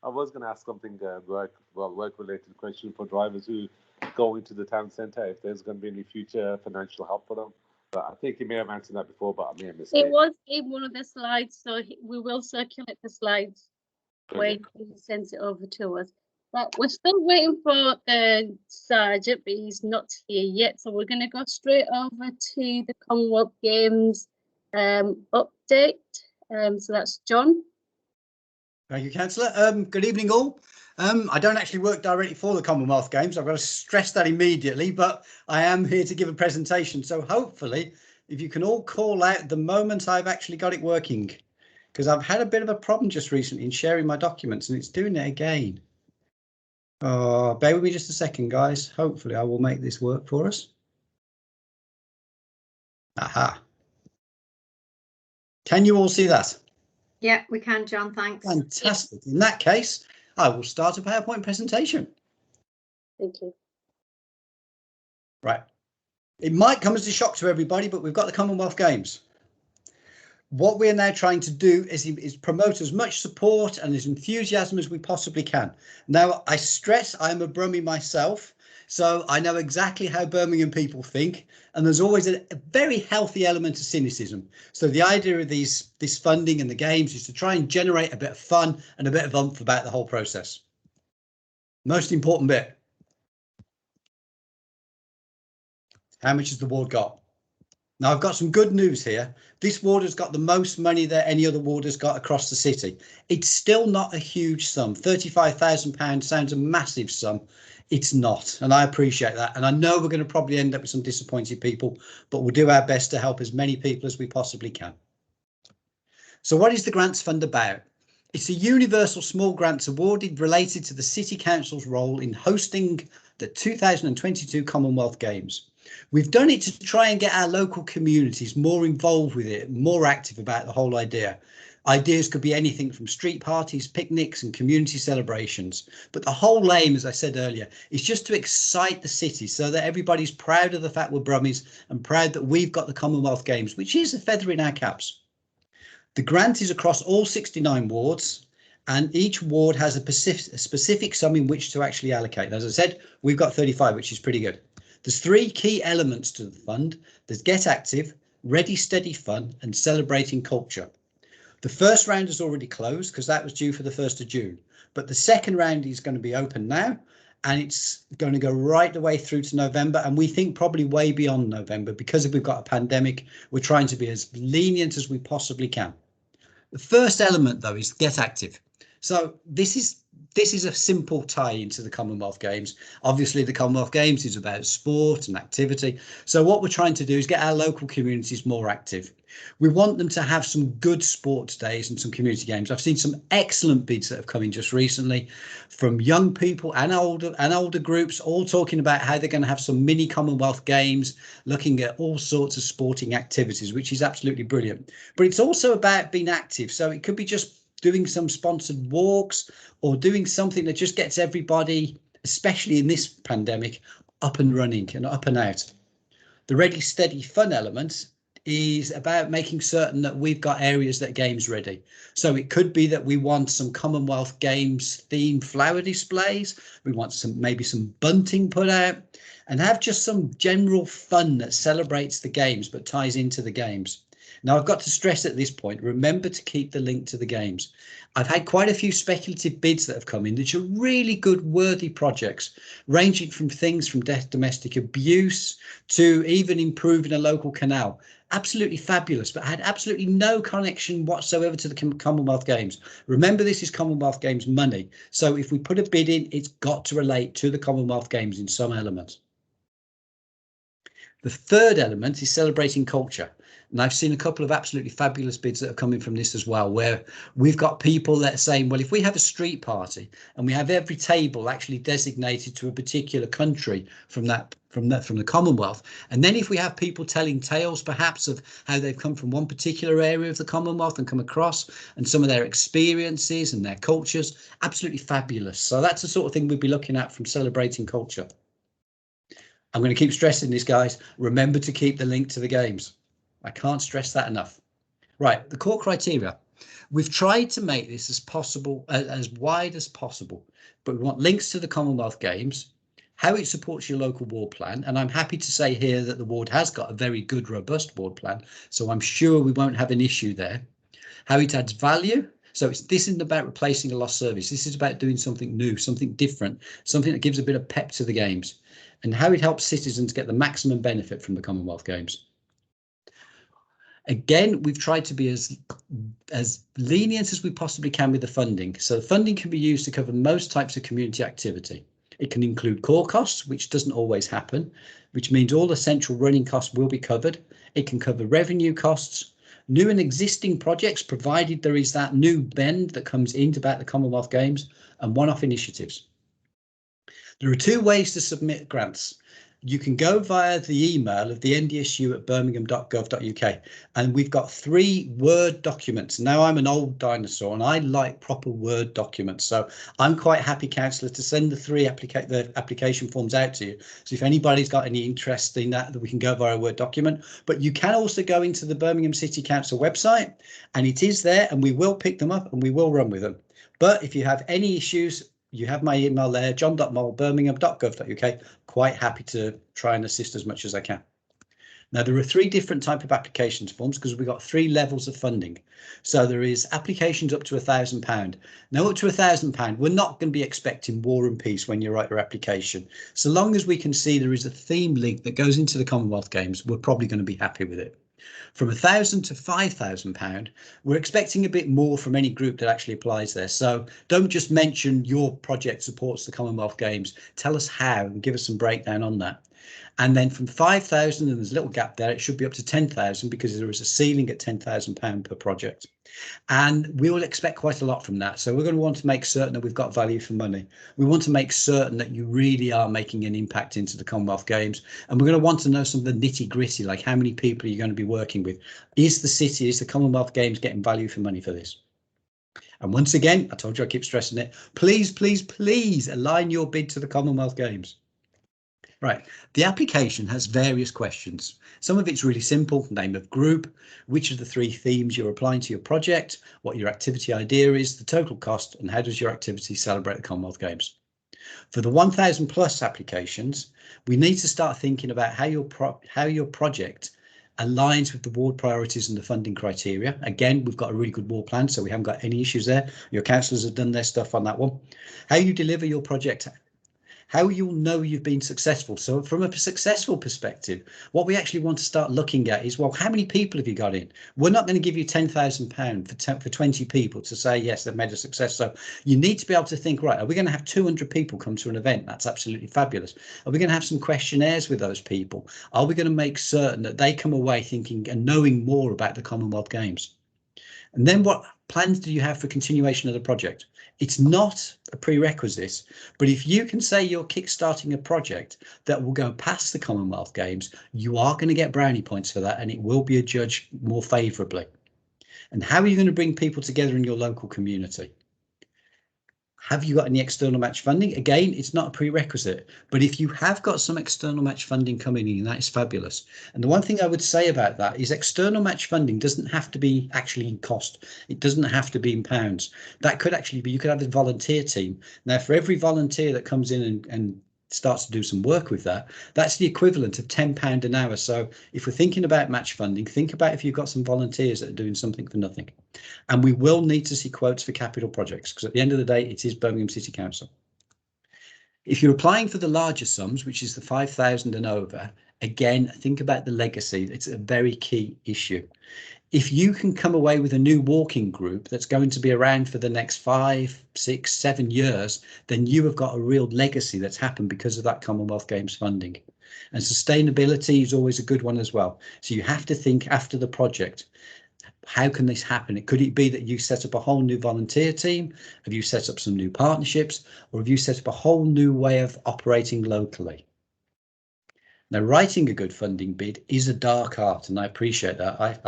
I was going to ask something work related question for drivers who go into the town centre, if there's going to be any future financial help for them. But I think he may have answered that before, but I may have missed it. It was in one of the slides, so we will circulate the slides when he sends it over to us. But we're still waiting for the sergeant, but he's not here yet. So we're going to go straight over to the Commonwealth Games update. So that's John. Thank you, Councillor. Good evening, all. I don't actually work directly for the Commonwealth Games. I've got to stress that immediately, but I am here to give a presentation. So hopefully, if you can all call out the moment I've actually got it working, because I've had a bit of a problem just recently in sharing my documents and it's doing it again. Bear with me just a second, guys. Hopefully I will make this work for us. Aha. Can you all see that? Yeah, we can, John. Thanks. Fantastic. In that case, I will start a PowerPoint presentation. Thank you. Right. It might come as a shock to everybody, but we've got the Commonwealth Games. What we're now trying to do is promote as much support and as enthusiasm as we possibly can. Now, I stress I'm a Brummie myself, so I know exactly how Birmingham people think, and there's always a very healthy element of cynicism. So the idea of this funding and the games is to try and generate a bit of fun and a bit of oomph about the whole process. Most important bit. How much has the ward got? Now, I've got some good news here. This ward has got the most money that any other ward has got across the city. It's still not a huge sum. £35,000 sounds a massive sum. It's not, and I appreciate that. And I know we're going to probably end up with some disappointed people, but we'll do our best to help as many people as we possibly can. So what is the Grants Fund about? It's a universal small grants awarded related to the City Council's role in hosting the 2022 Commonwealth Games. We've done it to try and get our local communities more involved with it, more active about the whole idea. Ideas could be anything from street parties, picnics and community celebrations. But the whole aim, as I said earlier, is just to excite the city so that everybody's proud of the fact we're Brummies and proud that we've got the Commonwealth Games, which is a feather in our caps. The grant is across all 69 wards, and each ward has a specific sum in which to actually allocate. And as I said, we've got 35, which is pretty good. There's three key elements to the fund. There's Get Active, Ready, Steady, Fun, and Celebrating Culture. The first round is already closed because that was due for the 1st of June. But the second round is going to be open now. and it's going to go right the way through to November, and we think probably way beyond November, because if we've got a pandemic, we're trying to be as lenient as we possibly can. The first element, though, is get active. So this is a simple tie into the Commonwealth Games. Obviously, the Commonwealth Games is about sport and activity. So what we're trying to do is get our local communities more active. We want them to have some good sports days and some community games. I've seen some excellent bids that have come in just recently from young people and older groups, all talking about how they're going to have some mini Commonwealth Games, looking at all sorts of sporting activities, which is absolutely brilliant. But it's also about being active. So it could be just doing some sponsored walks or doing something that just gets everybody, especially in this pandemic, up and running and up and out. The ready, steady, fun element is about making certain that we've got areas that are games ready. So it could be that we want some Commonwealth Games themed flower displays. We want maybe some bunting put out, and have just some general fun that celebrates the games but ties into the games. Now, I've got to stress at this point, remember to keep the link to the games. I've had quite a few speculative bids that have come in that are really good, worthy projects, ranging from things from domestic abuse to even improving a local canal. Absolutely fabulous, but had absolutely no connection whatsoever to the Commonwealth Games. Remember, this is Commonwealth Games money. So if we put a bid in, it's got to relate to the Commonwealth Games in some element. The third element is celebrating culture. And I've seen a couple of absolutely fabulous bids that are coming from this as well, where we've got people that are saying, well, if we have a street party and we have every table actually designated to a particular country from the Commonwealth, and then if we have people telling tales perhaps of how they've come from one particular area of the Commonwealth and come across, and some of their experiences and their cultures, absolutely fabulous. So that's the sort of thing we'd be looking at from celebrating culture. I'm going to keep stressing this, guys. Remember to keep the link to the games. I can't stress that enough. Right, the core criteria. We've tried to make this as wide as possible, but we want links to the Commonwealth Games, how it supports your local ward plan, and I'm happy to say here that the ward has got a very good, robust ward plan, so I'm sure we won't have an issue there. How it adds value. So this isn't about replacing a lost service. This is about doing something new, something different, something that gives a bit of pep to the games, and how it helps citizens get the maximum benefit from the Commonwealth Games. Again, we've tried to be as lenient as we possibly can with the funding. So the funding can be used to cover most types of community activity. It can include core costs, which doesn't always happen, which means all the central running costs will be covered. It can cover revenue costs, new and existing projects, provided there is that new bend that comes into about the Commonwealth Games, and one-off initiatives. There are two ways to submit grants. You can go via the email of the ndsu@birmingham.gov.uk, and we've got 3 Word documents. Now, I'm an old dinosaur and I like proper Word documents, so I'm quite happy, councillor, to send the 3 application forms out to you. So if anybody's got any interest in that we can go via a Word document. But you can also go into the Birmingham City Council website, and it is there, and we will pick them up and we will run with them. But if you have any issues, you have my email there, john.mole@birmingham.gov.uk. Quite happy to try and assist as much as I can. Now, there are 3 different types of applications forms because we've got 3 levels of funding. So there is applications up to £1,000. Now, up to £1,000, we're not going to be expecting War and Peace when you write your application. So long as we can see there is a theme link that goes into the Commonwealth Games, we're probably going to be happy with it. From £1,000 to £5,000, we're expecting a bit more from any group that actually applies there. So don't just mention your project supports the Commonwealth Games. Tell us how and give us some breakdown on that. And then from 5,000, and there's a little gap there, it should be up to 10,000 because there is a ceiling at £10,000 per project. And we will expect quite a lot from that. So we're going to want to make certain that we've got value for money. We want to make certain that you really are making an impact into the Commonwealth Games. And we're going to want to know some of the nitty gritty, like how many people are you going to be working with? Is the Commonwealth Games getting value for money for this? And once again, I told you I keep stressing it. Please, please, please align your bid to the Commonwealth Games. Right, the application has various questions. Some of it's really simple: name of group, which of the 3 themes you're applying to your project, what your activity idea is, the total cost, and how does your activity celebrate the Commonwealth Games. For the 1,000 plus applications, we need to start thinking about how your project aligns with the ward priorities and the funding criteria. Again, we've got a really good ward plan, so we haven't got any issues there. Your councillors have done their stuff on that one. How you deliver your project, how you'll know you've been successful. So from a successful perspective, what we actually want to start looking at is, well, how many people have you got in? We're not going to give you £10,000 for 20 people to say, yes, they've made a success. So you need to be able to think, right, are we going to have 200 people come to an event? That's absolutely fabulous. Are we going to have some questionnaires with those people? Are we going to make certain that they come away thinking and knowing more about the Commonwealth Games? And then what plans do you have for continuation of the project? It's not a prerequisite, but if you can say you're kickstarting a project that will go past the Commonwealth Games, you are going to get brownie points for that, and it will be adjudged more favourably. And how are you going to bring people together in your local community? Have you got any external match funding? Again, it's not a prerequisite, but if you have got some external match funding coming in, that is fabulous. And the one thing I would say about that is external match funding doesn't have to be actually in cost. It doesn't have to be in pounds. That could actually be, you could have a volunteer team. Now, for every volunteer that comes in and starts to do some work with that, that's the equivalent of £10 an hour. So if we're thinking about match funding, think about if you've got some volunteers that are doing something for nothing. And we will need to see quotes for capital projects, because at the end of the day, it is Birmingham City Council. If you're applying for the larger sums, which is the 5,000 and over, again, think about the legacy. It's a very key issue. If you can come away with a new walking group that's going to be around for the next 5, 6, 7 years, then you have got a real legacy that's happened because of that Commonwealth Games funding. And sustainability is always a good one as well. So you have to think after the project, how can this happen? Could it be that you set up a whole new volunteer team? Have you set up some new partnerships? Or have you set up a whole new way of operating locally? Now, writing a good funding bid is a dark art, and I appreciate that.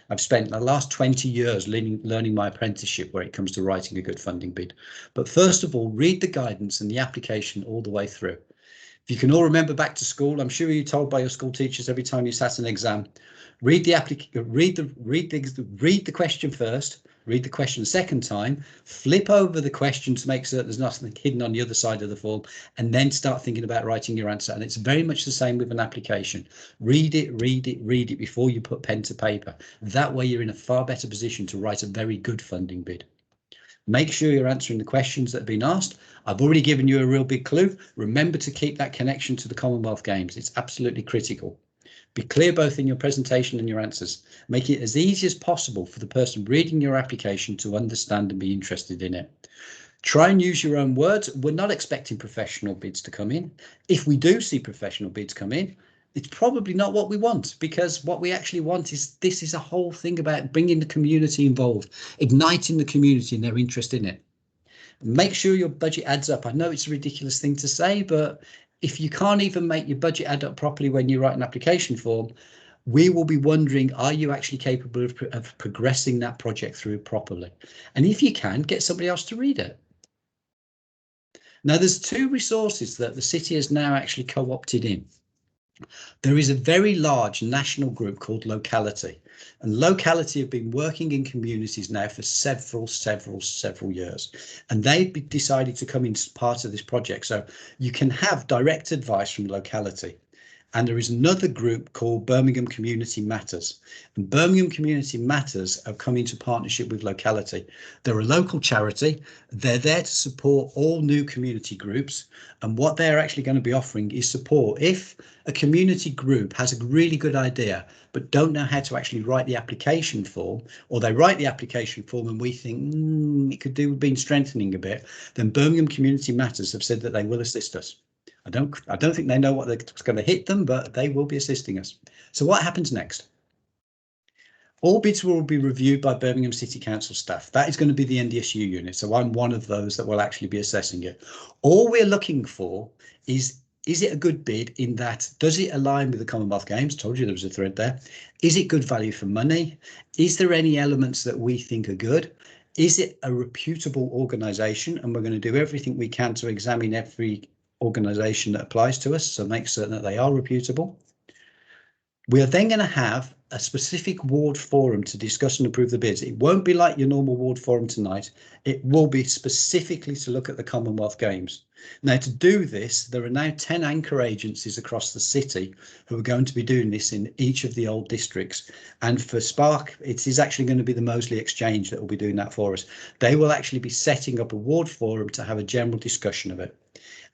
I've spent the last 20 years learning my apprenticeship where it comes to writing a good funding bid. But first of all, read the guidance and the application all the way through. If you can all remember back to school, I'm sure you're told by your school teachers every time you sat an exam, read the question first, read the question the second time, flip over the question to make certain there's nothing hidden on the other side of the form, and then start thinking about writing your answer. And it's very much the same with an application. Read it before you put pen to paper. That way you're in a far better position to write a very good funding bid. Make sure you're answering the questions that have been asked. I've already given you a real big clue. Remember to keep that connection to the Commonwealth Games. It's absolutely critical. Be clear both in your presentation and your answers. Make it as easy as possible for the person reading your application to understand and be interested in it. Try and use your own words. We're not expecting professional bids to come in. If we do see professional bids come in, it's probably not what we want, because what we actually want is, this is a whole thing about bringing the community involved, igniting the community and their interest in it. Make sure your budget adds up. I know it's a ridiculous thing to say, but if you can't even make your budget add up properly when you write an application form, we will be wondering, are you actually capable of progressing that project through properly? And if you can, get somebody else to read it. Now, there's 2 resources that the city has now actually co-opted in. There is a very large national group called Locality, and Locality have been working in communities now for several years, and they've decided to come in as part of this project. So you can have direct advice from Locality. And there is another group called Birmingham Community Matters, and Birmingham Community Matters have come into partnership with Locality. They're a local charity. They're there to support all new community groups, and what they're actually going to be offering is support if a community group has a really good idea but don't know how to actually write the application form, or they write the application form and we think it could do with being strengthening a bit, then Birmingham Community Matters have said that they will assist us. I don't think they know what's going to hit them, but they will be assisting us. So what happens next? All bids will be reviewed by Birmingham City Council staff. That is going to be the NDSU unit. So I'm one of those that will actually be assessing it. All we're looking for is it a good bid in that, does it align with the Commonwealth Games? Told you there was a thread there. Is it good value for money? Is there any elements that we think are good? Is it a reputable organisation? And we're going to do everything we can to examine every organisation that applies to us, so make certain that they are reputable. We are then going to have a specific ward forum to discuss and approve the bids. It won't be like your normal ward forum tonight. It will be specifically to look at the Commonwealth Games. Now, to do this, there are now 10 anchor agencies across the city who are going to be doing this in each of the old districts. And for Spark, it is actually going to be the Moseley Exchange that will be doing that for us. They will actually be setting up a ward forum to have a general discussion of it.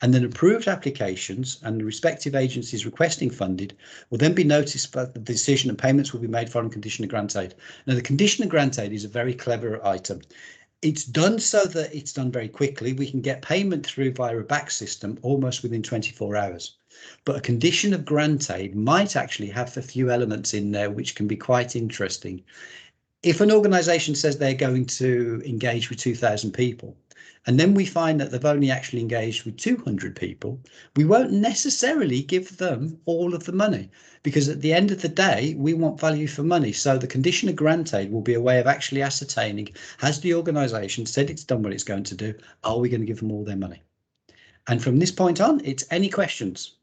And then approved applications and the respective agencies requesting funded will then be noticed for the decision, and payments will be made following condition of grant aid. Now, the condition of grant aid is a very clever item. It's done so that it's done very quickly. We can get payment through via a back system almost within 24 hours. But a condition of grant aid might actually have a few elements in there which can be quite interesting. If an organisation says they're going to engage with 2,000 people, and then we find that they've only actually engaged with 200 people, we won't necessarily give them all of the money, because at the end of the day, we want value for money. So the condition of grant aid will be a way of actually ascertaining, has the organisation said it's done what it's going to do? Are we going to give them all their money? And from this point on, it's any questions?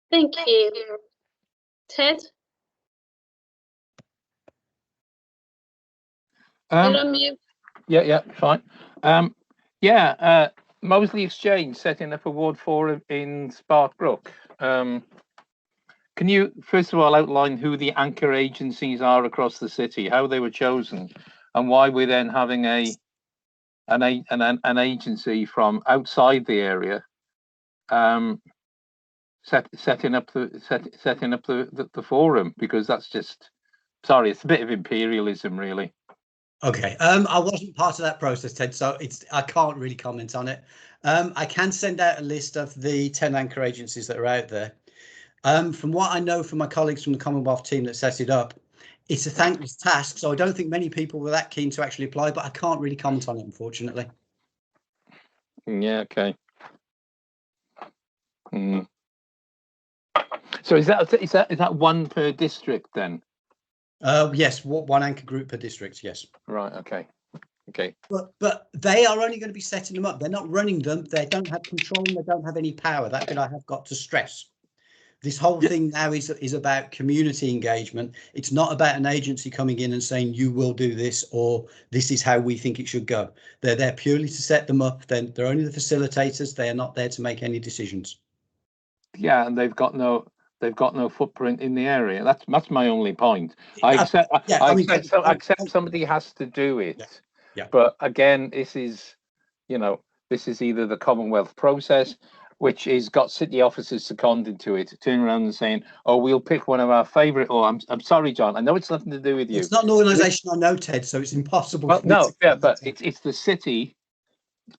Thank you. Ted? You're on mute. Yeah, fine. Moseley Exchange setting up a ward forum in Sparkbrook. Can you first of all outline who the anchor agencies are across the city, how they were chosen, and why we're then having an agency from outside the area setting up the forum? Because that's just, sorry, it's a bit of imperialism, really. Okay, I wasn't part of that process, Ted, so I can't really comment on it. I can send out a list of the 10 anchor agencies that are out there. From what I know from my colleagues from the Commonwealth team that set it up, it's a thankless task, so I don't think many people were that keen to actually apply, but I can't really comment on it, unfortunately. Yeah, okay. So is that one per district then? Yes, one anchor group per district, yes. Right, okay. But they are only going to be setting them up. They're not running them. They don't have control. They don't have any power. That bit I have got to stress. This whole thing now is about community engagement. It's not about an agency coming in and saying you will do this or this is how we think it should go. They're there purely to set them up. They're only the facilitators. They are not there to make any decisions. Yeah, and they've got no footprint in the area. That's my only point. I accept somebody has to do it. Yeah. But again, this is either the Commonwealth process, which has got city officers seconded to it, turning around and saying, "Oh, we'll pick one of our favourite." Oh, I'm sorry, John. I know it's nothing to do with you. It's not an organisation I know, Ted, so it's impossible. Well, no, yeah, but it's the city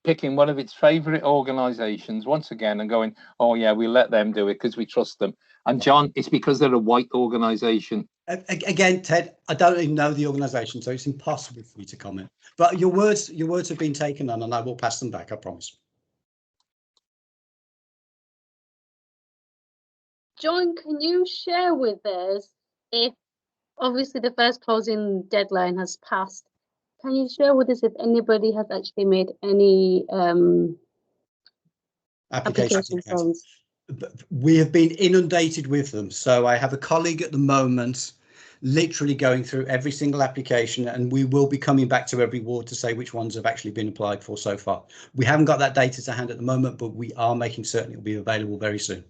picking one of its favourite organisations once again and going, "Oh yeah, we'll let them do it because we trust them." And John, it's because they're a white organisation. Again, Ted, I don't even know the organisation, so it's impossible for me to comment. But your words have been taken on, and I will pass them back. I promise. John, can you share with us if, obviously, the first closing deadline has passed? Can you share with us if anybody has actually made any applications? We have been inundated with them. So I have a colleague at the moment literally going through every single application, and we will be coming back to every ward to say which ones have actually been applied for so far. We haven't got that data to hand at the moment, but we are making certain it will be available very soon.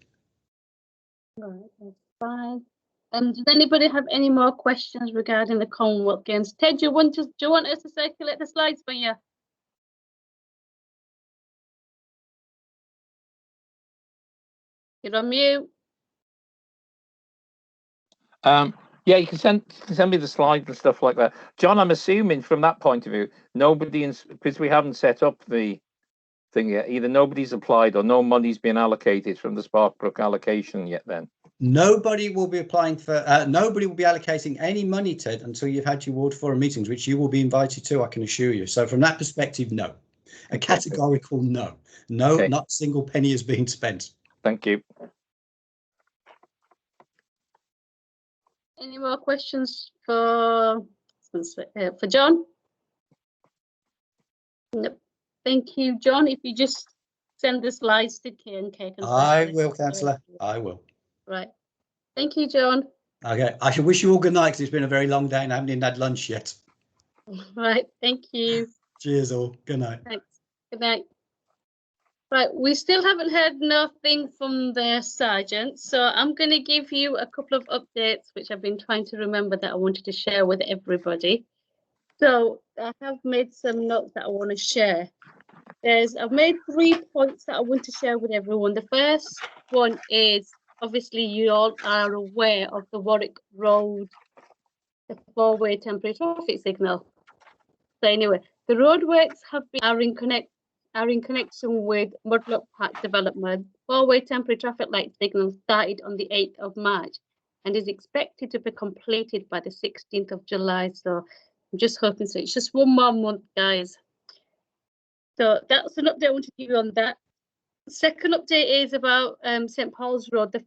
Right, that's fine. Does anybody have any more questions regarding the Commonwealth Games? Ted, do you want us to circulate the slides for you? You're on mute. Yeah, you can send me the slides and stuff like that. John, I'm assuming from that point of view, because we haven't set up the thing yet, either nobody's applied or no money's been allocated from the Sparkbrook allocation yet then. Nobody will be applying for, nobody will be allocating any money, Ted, until you've had your ward forum meetings, which you will be invited to, I can assure you. So from that perspective, no. A categorical no. No, okay. Not a single penny is being spent. Thank you. Any more questions for John? Nope. Thank you, John. If you just send the slides to Kate. I will, Councillor. I will. Right. Thank you, John. Okay. I should wish you all good night because it's been a very long day and I haven't even had lunch yet. Right, thank you. Cheers all. Good night. Thanks. Good night. Right, we still haven't heard nothing from the sergeant, so I'm going to give you a couple of updates which I've been trying to remember that I wanted to share with everybody. So I have made some notes that I want to share. I've made 3 points that I want to share with everyone. The first one is, obviously you all are aware of the Warwick Road, the 4-way temporary traffic signal. So anyway, the roadworks are in connection with Mudlock Park development. 4-way temporary traffic light signal started on the 8th of March and is expected to be completed by the 16th of July. So I'm just hoping so. It's just 1 more month, guys. So that's an update I want to give you on that. Second update is about St Paul's Road, the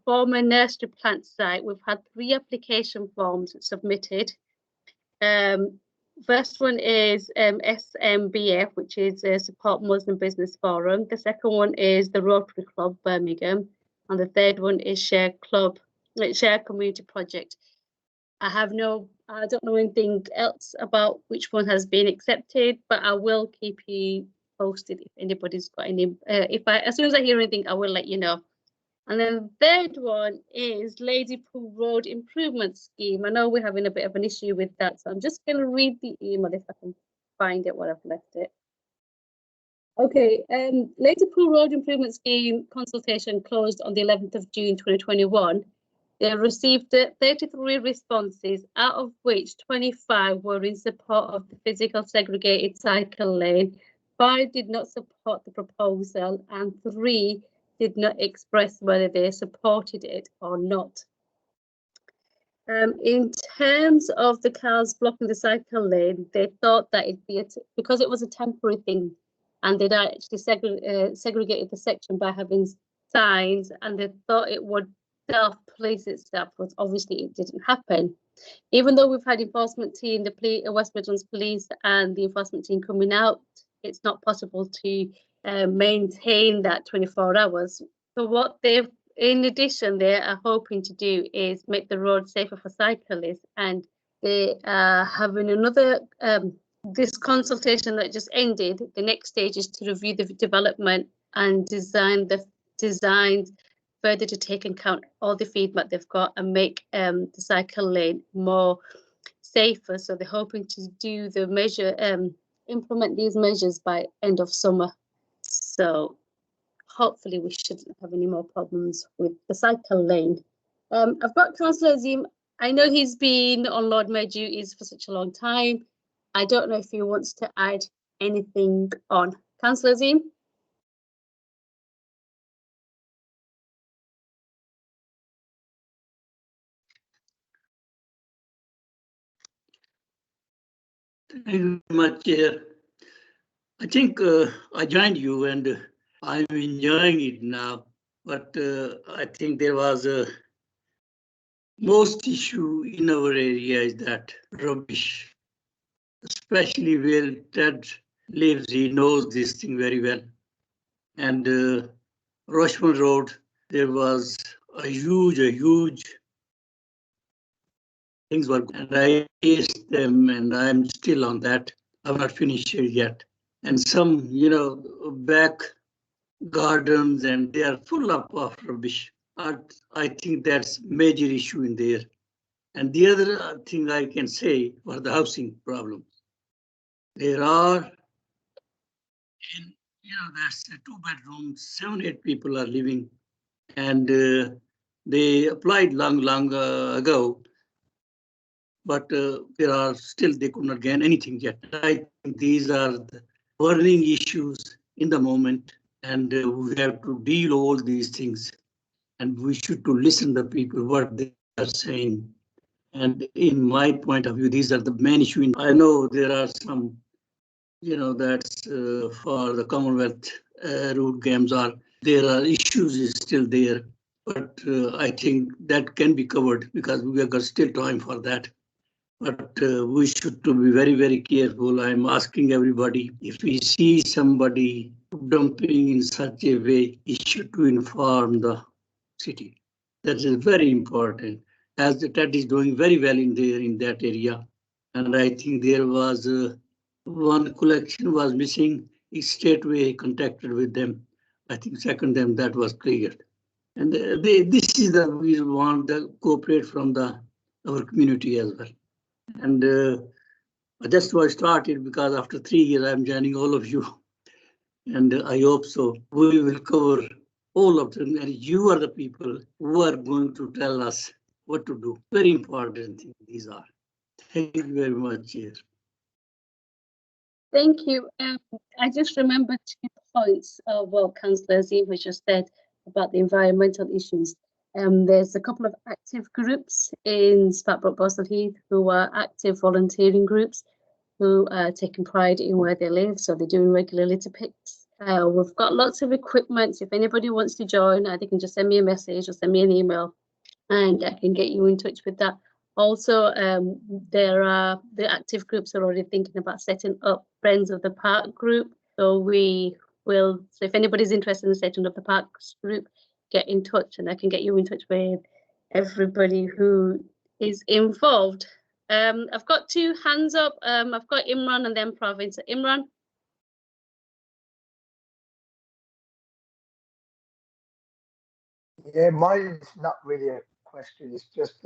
former nursery plant site. We've had 3 application forms submitted. First one is SMBF, which is Support Muslim Business Forum. The second one is the Rotary Club Birmingham, and the third one is Share Community Project. I don't know anything else about which one has been accepted, but I will keep you posted if anybody's got any. As soon as I hear anything, I will let you know. And then the third one is Ladypool Road Improvement Scheme. I know we're having a bit of an issue with that, so I'm just going to read the email if I can find it where I've left it. Okay, Ladypool Road Improvement Scheme consultation closed on the 11th of June 2021. They received 33 responses, out of which 25 were in support of the physical segregated cycle lane, 5 did not support the proposal, and 3 did not express whether they supported it or not. In terms of the cars blocking the cycle lane, they thought that it'd be because it was a temporary thing, and they'd actually segregated the section by having signs, and they thought it would self-police itself, but obviously it didn't happen. Even though we've had enforcement team, the West Midlands Police and the enforcement team coming out, it's not possible to maintain that 24 hours. So what they've, in addition, they are hoping to do is make the road safer for cyclists, and they are having another, this consultation that just ended, the next stage is to review the development and design the designs further to take account all the feedback they've got and make the cycle lane more safer. So they're hoping to do the measure, implement these measures by end of summer. So hopefully we shouldn't have any more problems with the cycle lane. I've got Councillor Azim. I know he's been on Lord Mayor duties for such a long time. I don't know if he wants to add anything on. Councillor Azim? Thank you very much, Chair. I think I joined you and I'm enjoying it now, but I think there was a most issue in our area is that rubbish, especially where Ted lives. He knows this thing very well. And Rochmond Road, there was a huge things were, and I faced them, and I'm still on that. I've not finished it yet. And some, back gardens, and they are full of rubbish. I think that's major issue in there. And the other thing I can say for the housing problems, there are, that's a 2-bedroom, 7-8 people are living, and they applied long ago, but there are still, they could not gain anything yet. I think these are the burning issues in the moment, and we have to deal all these things, and we should to listen to people what they are saying. And in my point of view, these are the main issues. I know there are some, that's for the Commonwealth root games there are issues is still there, but I think that can be covered because we have got still time for that. But we should to be very careful. I'm asking everybody, if we see somebody dumping in such a way, it should to inform the city. That is very important, as the TED is doing very well in there in that area. and I think there was one collection was missing. He straightway contacted with them. I think second time that was cleared. And this is the we want to cooperate from our community as well. And that's why I started, because after 3 years I'm joining all of you, and I hope so. We will cover all of them, and you are the people who are going to tell us what to do. Very important things these are. Thank you very much. Chair. Thank you. I just remembered 2 points of what Councillor Azim has just said about the environmental issues. There's a couple of active groups in Sparkbrook Balsall Heath who are active volunteering groups who are taking pride in where they live, so they're doing regular litter picks. We've got lots of equipment. If anybody wants to join, they can just send me a message or send me an email, and I can get you in touch with that. Also, the active groups are already thinking about setting up Friends of the Park group. So if anybody's interested in setting up the parks group, get in touch, and I can get you in touch with everybody who is involved. I've got 2 hands up. I've got Imran and then Praveen. So Imran. Yeah, mine's not really a question. It's just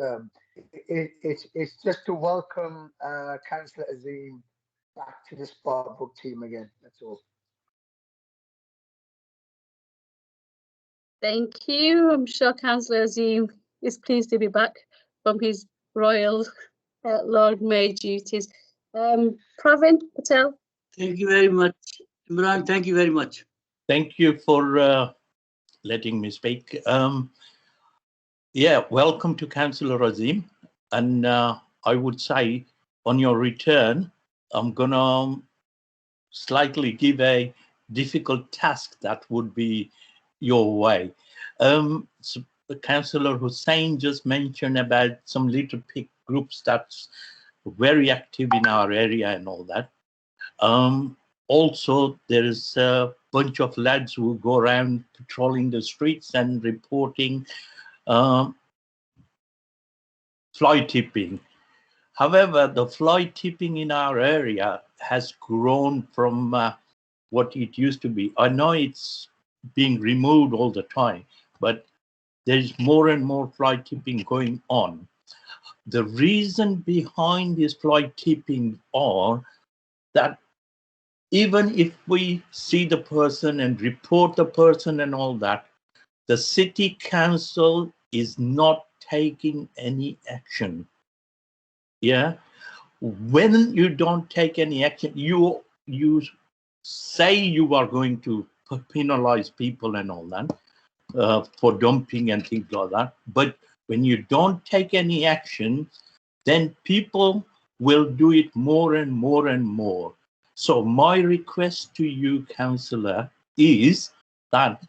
it's just to welcome Councillor Azim back to the Sparkbrook team again. That's all. Thank you. I'm sure Councillor Azim is pleased to be back from his royal Lord Mayor duties. Praveen Patel. Thank you very much, Imran. Thank you very much. Thank you for letting me speak. Yeah, welcome to Councillor Azim. And I would say on your return, I'm going to slightly give a difficult task that would be your way. So Councillor Hussain just mentioned about some litter pick groups that's very active in our area and all that. Also, there is a bunch of lads who go around patrolling the streets and reporting fly tipping. However, the fly tipping in our area has grown from what it used to be. I know it's being removed all the time, but there's more and more fly tipping going on. The reason behind this fly tipping are that even if we see the person and report the person and all that, the city council is not taking any action. Yeah. When you don't take any action, you say you are going to penalize people and all that for dumping and things like that. But when you don't take any action, then people will do it more and more and more. So my request to you, Councillor, is that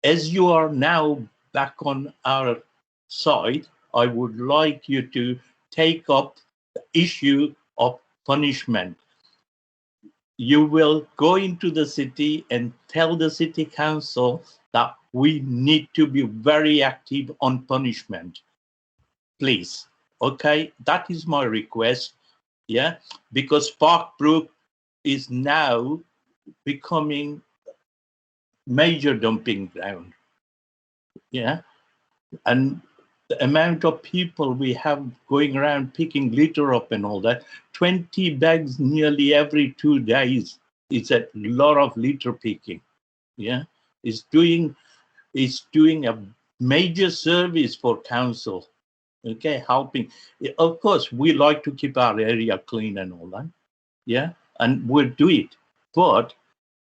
as you are now back on our side, I would like you to take up the issue of punishment. You will go into the city and tell the city council that we need to be very active on punishment. Please, okay? That is my request, yeah? Because Sparkbrook is now becoming major dumping ground, yeah? And the amount of people we have going around picking litter up and all that, 20 bags nearly every 2 days. It's a lot of litter picking. Yeah, it's doing a major service for council. Okay, helping. Of course, we like to keep our area clean and all that. Yeah, and we'll do it, but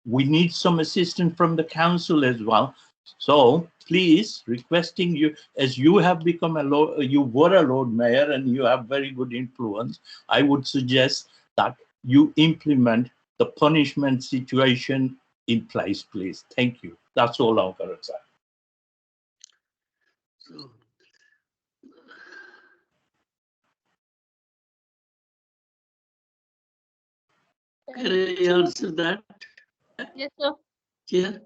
we need some assistance from the council as well. So please, requesting you, as you have become you were a Lord Mayor and you have very good influence, I would suggest that you implement the punishment situation in place, please. Thank you. That's all I'm going to say. So, can I answer that? Yes, sir. Yeah.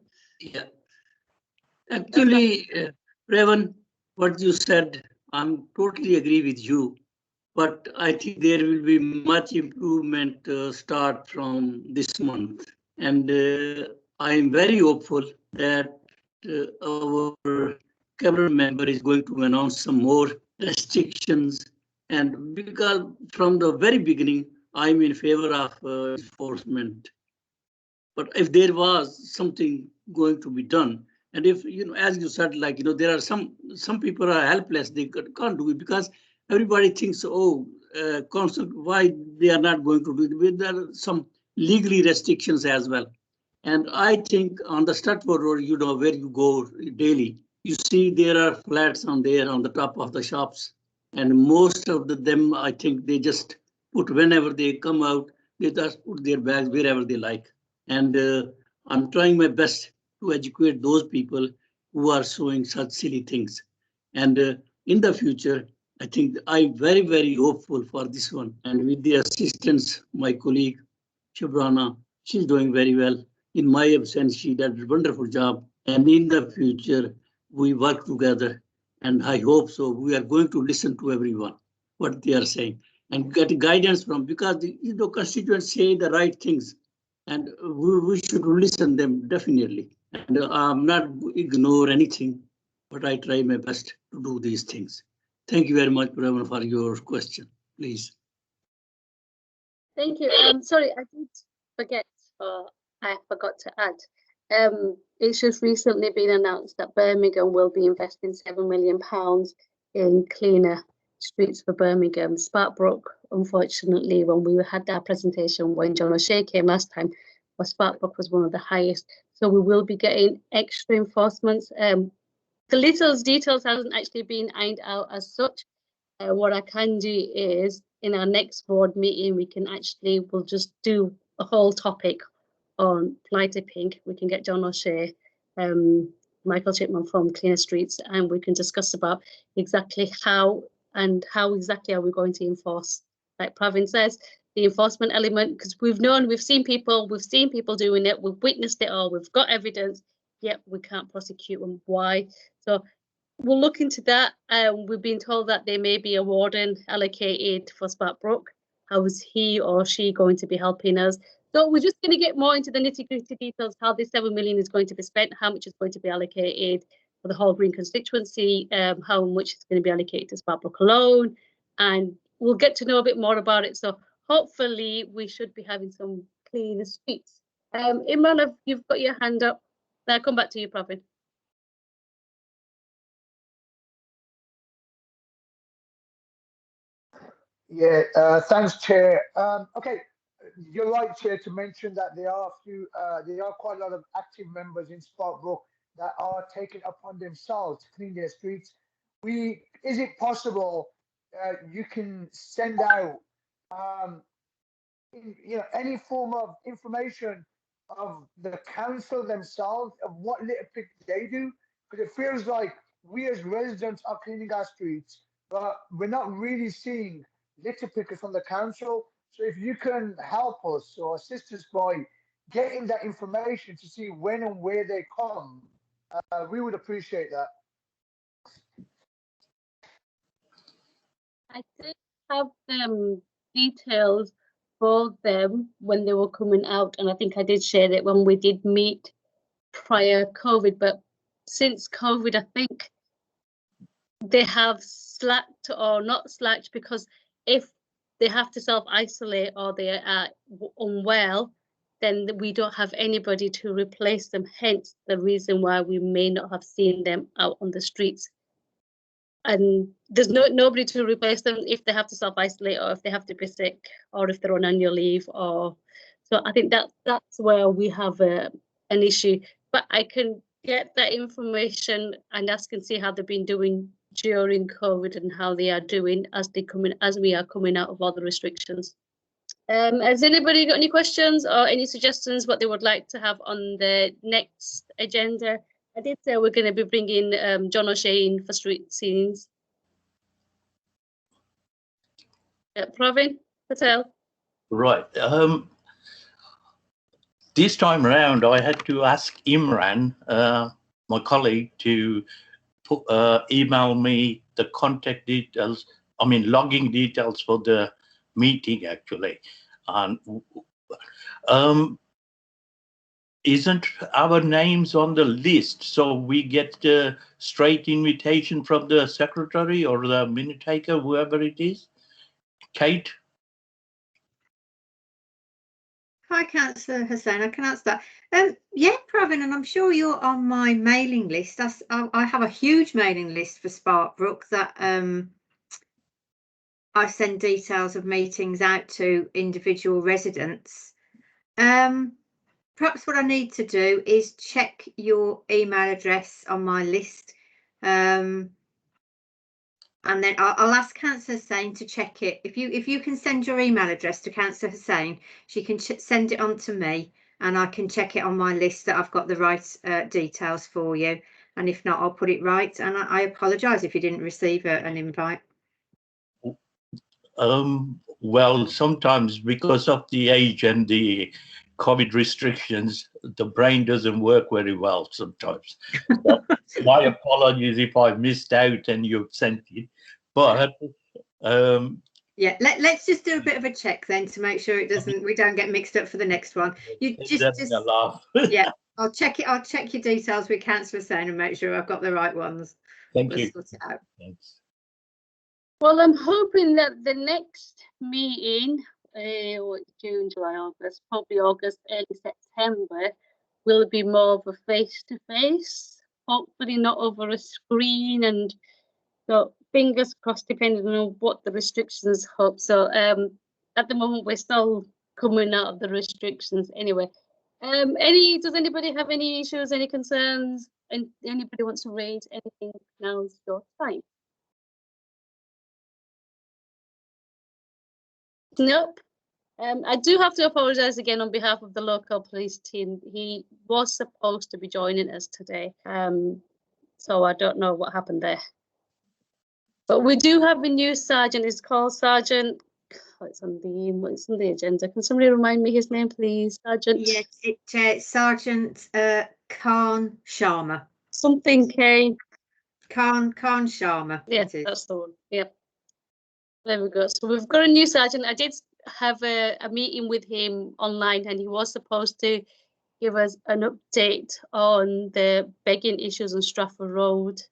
Actually, Revan, what you said, I'm totally agree with you. but I think there will be much improvement start from this month. And I am very hopeful that our cabinet member is going to announce some more restrictions. And because from the very beginning, I'm in favor of enforcement. But if there was something going to be done, and if, as you said, like, there are some people are helpless, they can't do it because everybody thinks, oh, council, why they are not going to do it. There are some legally restrictions as well. And I think on the Stratford Road, where you go daily, you see there are flats on there on the top of the shops. And most of them, I think they just put, whenever they come out, they just put their bags wherever they like. And I'm trying my best to educate those people who are showing such silly things. And in the future, I think I'm very, very hopeful for this one. And with the assistance, my colleague, Shabrana, she's doing very well. In my absence, she did a wonderful job. And in the future, we work together. And I hope so. We are going to listen to everyone, what they are saying, and get guidance from, because the constituents say the right things. And we should listen them definitely. And I'm not ignore anything, but I try my best to do these things. Thank you very much, Pravan, for your question, please. Thank you. Sorry, I did forget, or I forgot to add. It's just recently been announced that Birmingham will be investing £7 million in cleaner streets for Birmingham. Sparkbrook, unfortunately, when we had that presentation when John O'Shea came last time, Sparkbrook was one of the highest. So we will be getting extra enforcements. The little details hasn't actually been ironed out as such. What I can do is in our next board meeting, we'll just do a whole topic on fly tipping. We can get John O'Shea, Michael Chipman from Cleaner Streets, and we can discuss about exactly how exactly are we going to enforce. Like Pravin says, the enforcement element, because we've seen people doing it, we've witnessed it all, we've got evidence, yet we can't prosecute them. Why? So we'll look into that. We've been told that there may be a warden allocated for Sparkbrook. How is he or she going to be helping us? So we're just going to get more into the nitty-gritty details, how this 7 million is going to be spent, how much is going to be allocated for the whole green constituency, how much is going to be allocated to Sparkbrook alone, and we'll get to know a bit more about it. So hopefully we should be having some cleaner streets. Imran, you've got your hand up. I'll come back to you, Pravin. Yeah, thanks, Chair. Okay, you're right, Chair, to mention that there are quite a lot of active members in Sparkbrook that are taking upon themselves to clean their streets. Is it possible you can send out any form of information of the council themselves, of what litter pick they do? Because it feels like we as residents are cleaning our streets, but we're not really seeing litter pickers from the council. So if you can help us or assist us by getting that information to see when and where they come, we would appreciate that. I did have details for them when they were coming out, and I think I did share that when we did meet prior COVID, but since COVID, I think they have slacked or not slacked, because if they have to self-isolate or they are unwell, then we don't have anybody to replace them, hence the reason why we may not have seen them out on the streets. And there's nobody to replace them if they have to self-isolate or if they have to be sick or if they're on annual leave. So I think that's where we have an issue. But I can get that information and ask and see how they've been doing during COVID and how they are doing as we are coming out of all the restrictions. Has anybody got any questions or any suggestions what they would like to have on the next agenda? I did say we're going to be bringing John O'Shea in for street scenes. Pravin Patel. Right. This time around, I had to ask Imran, my colleague, to email me the contact details I mean, login details for the meeting actually. And isn't our names on the list, so we get the straight invitation from the secretary or the minute taker, whoever it is? Kate? Hi, Councillor Hussain. I can answer that. Yeah, Pravin, and I'm sure you're on my mailing list. I have a huge mailing list for Sparkbrook that I send details of meetings out to individual residents. Perhaps what I need to do is check your email address on my list, and then I'll ask Councillor Hussain to check it. If you can send your email address to Councillor Hussain, she can send it on to me, and I can check it on my list that I've got the right details for you. And if not, I'll put it right. And I apologise if you didn't receive an invite. Well, sometimes because of the age and the COVID restrictions, the brain doesn't work very well sometimes. So my apologies if I missed out and you've sent it. But yeah, let's just do a bit of a check then to make sure we don't get mixed up for the next one. You just laugh. Yeah, I'll check it. I'll check your details with Councillor Hussain and make sure I've got the right ones. Thank you. Sort it out. Thanks. Well, I'm hoping that the next meeting, June, July, August, probably August, early September, will be more of a face-to-face. Hopefully not over a screen, and so fingers crossed, depending on what the restrictions hope. So at the moment we're still coming out of the restrictions anyway. Does anybody have any issues, any concerns, and anybody wants to raise anything? Now's your time. Nope. I do have to apologise again on behalf of the local police team. He was supposed to be joining us today, so I don't know what happened there. But we do have a new sergeant. It's called Sergeant. Oh, it's on the agenda. Can somebody remind me his name, please, Sergeant? Yes, it's Sergeant Khan Sharma. Something K. Khan Sharma. Yeah, that's the one. Yep. There we go. So we've got a new sergeant. I did have a meeting with him online, and he was supposed to give us an update on the begging issues on Strafford Road,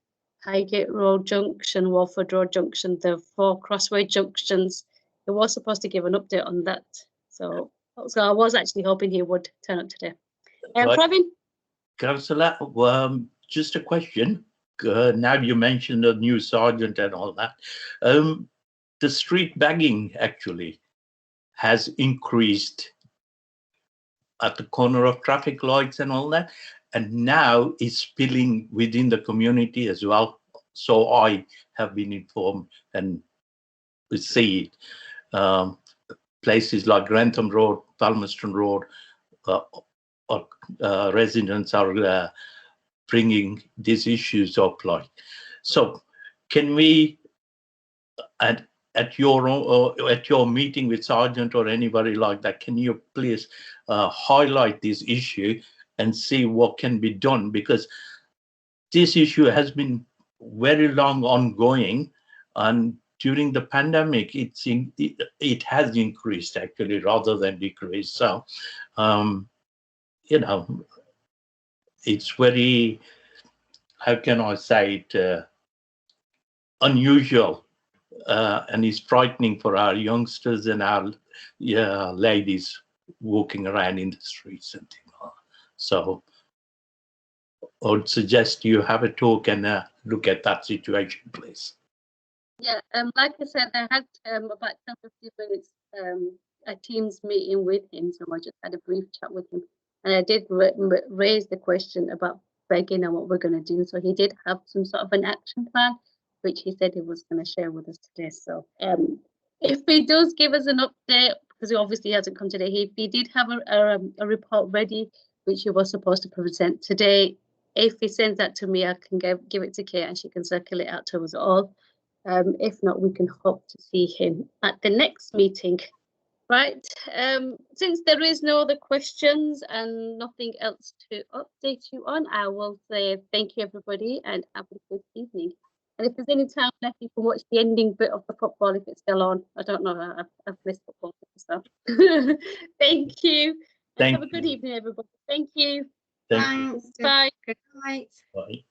Highgate Road Junction, Walford Road Junction, the 4 crossway junctions. He was supposed to give an update on that. So I was actually hoping he would turn up today. Right. Pravin? Councillor, just a question. Now you mentioned the new sergeant and all that. The street bagging actually has increased at the corner of traffic lights and all that, and now is spilling within the community as well. So I have been informed and we see it. Places like Grantham Road, Palmerston Road, residents are bringing these issues up. Like, so can we at your meeting with Sergeant or anybody like that, can you please highlight this issue and see what can be done? Because this issue has been very long ongoing, and during the pandemic, it has increased actually rather than decreased. So, you know, it's very, how can I say it, unusual. And it's frightening for our youngsters and our ladies walking around in the streets and things like that. So I would suggest you have a talk and look at that situation, please. Yeah, like I said, I had about 10-15 minutes a Teams meeting with him, so I just had a brief chat with him, and I did raise the question about begging and what we're going to do. So he did have some sort of an action plan, which he said he was going to share with us today. So if he does give us an update, because he obviously hasn't come today, he did have a report ready, which he was supposed to present today. If he sends that to me, I can give it to Kate and she can circulate out to us all. If not, we can hope to see him at the next meeting. Right, since there is no other questions and nothing else to update you on, I will say thank you everybody and have a good evening. And if there's any time left, you can watch the ending bit of the football if it's still on. I don't know. I've missed football stuff. Thank you. Thank Have a good you. evening, everybody. Thank you. Thank you. Thanks. Bye. Good night. Bye.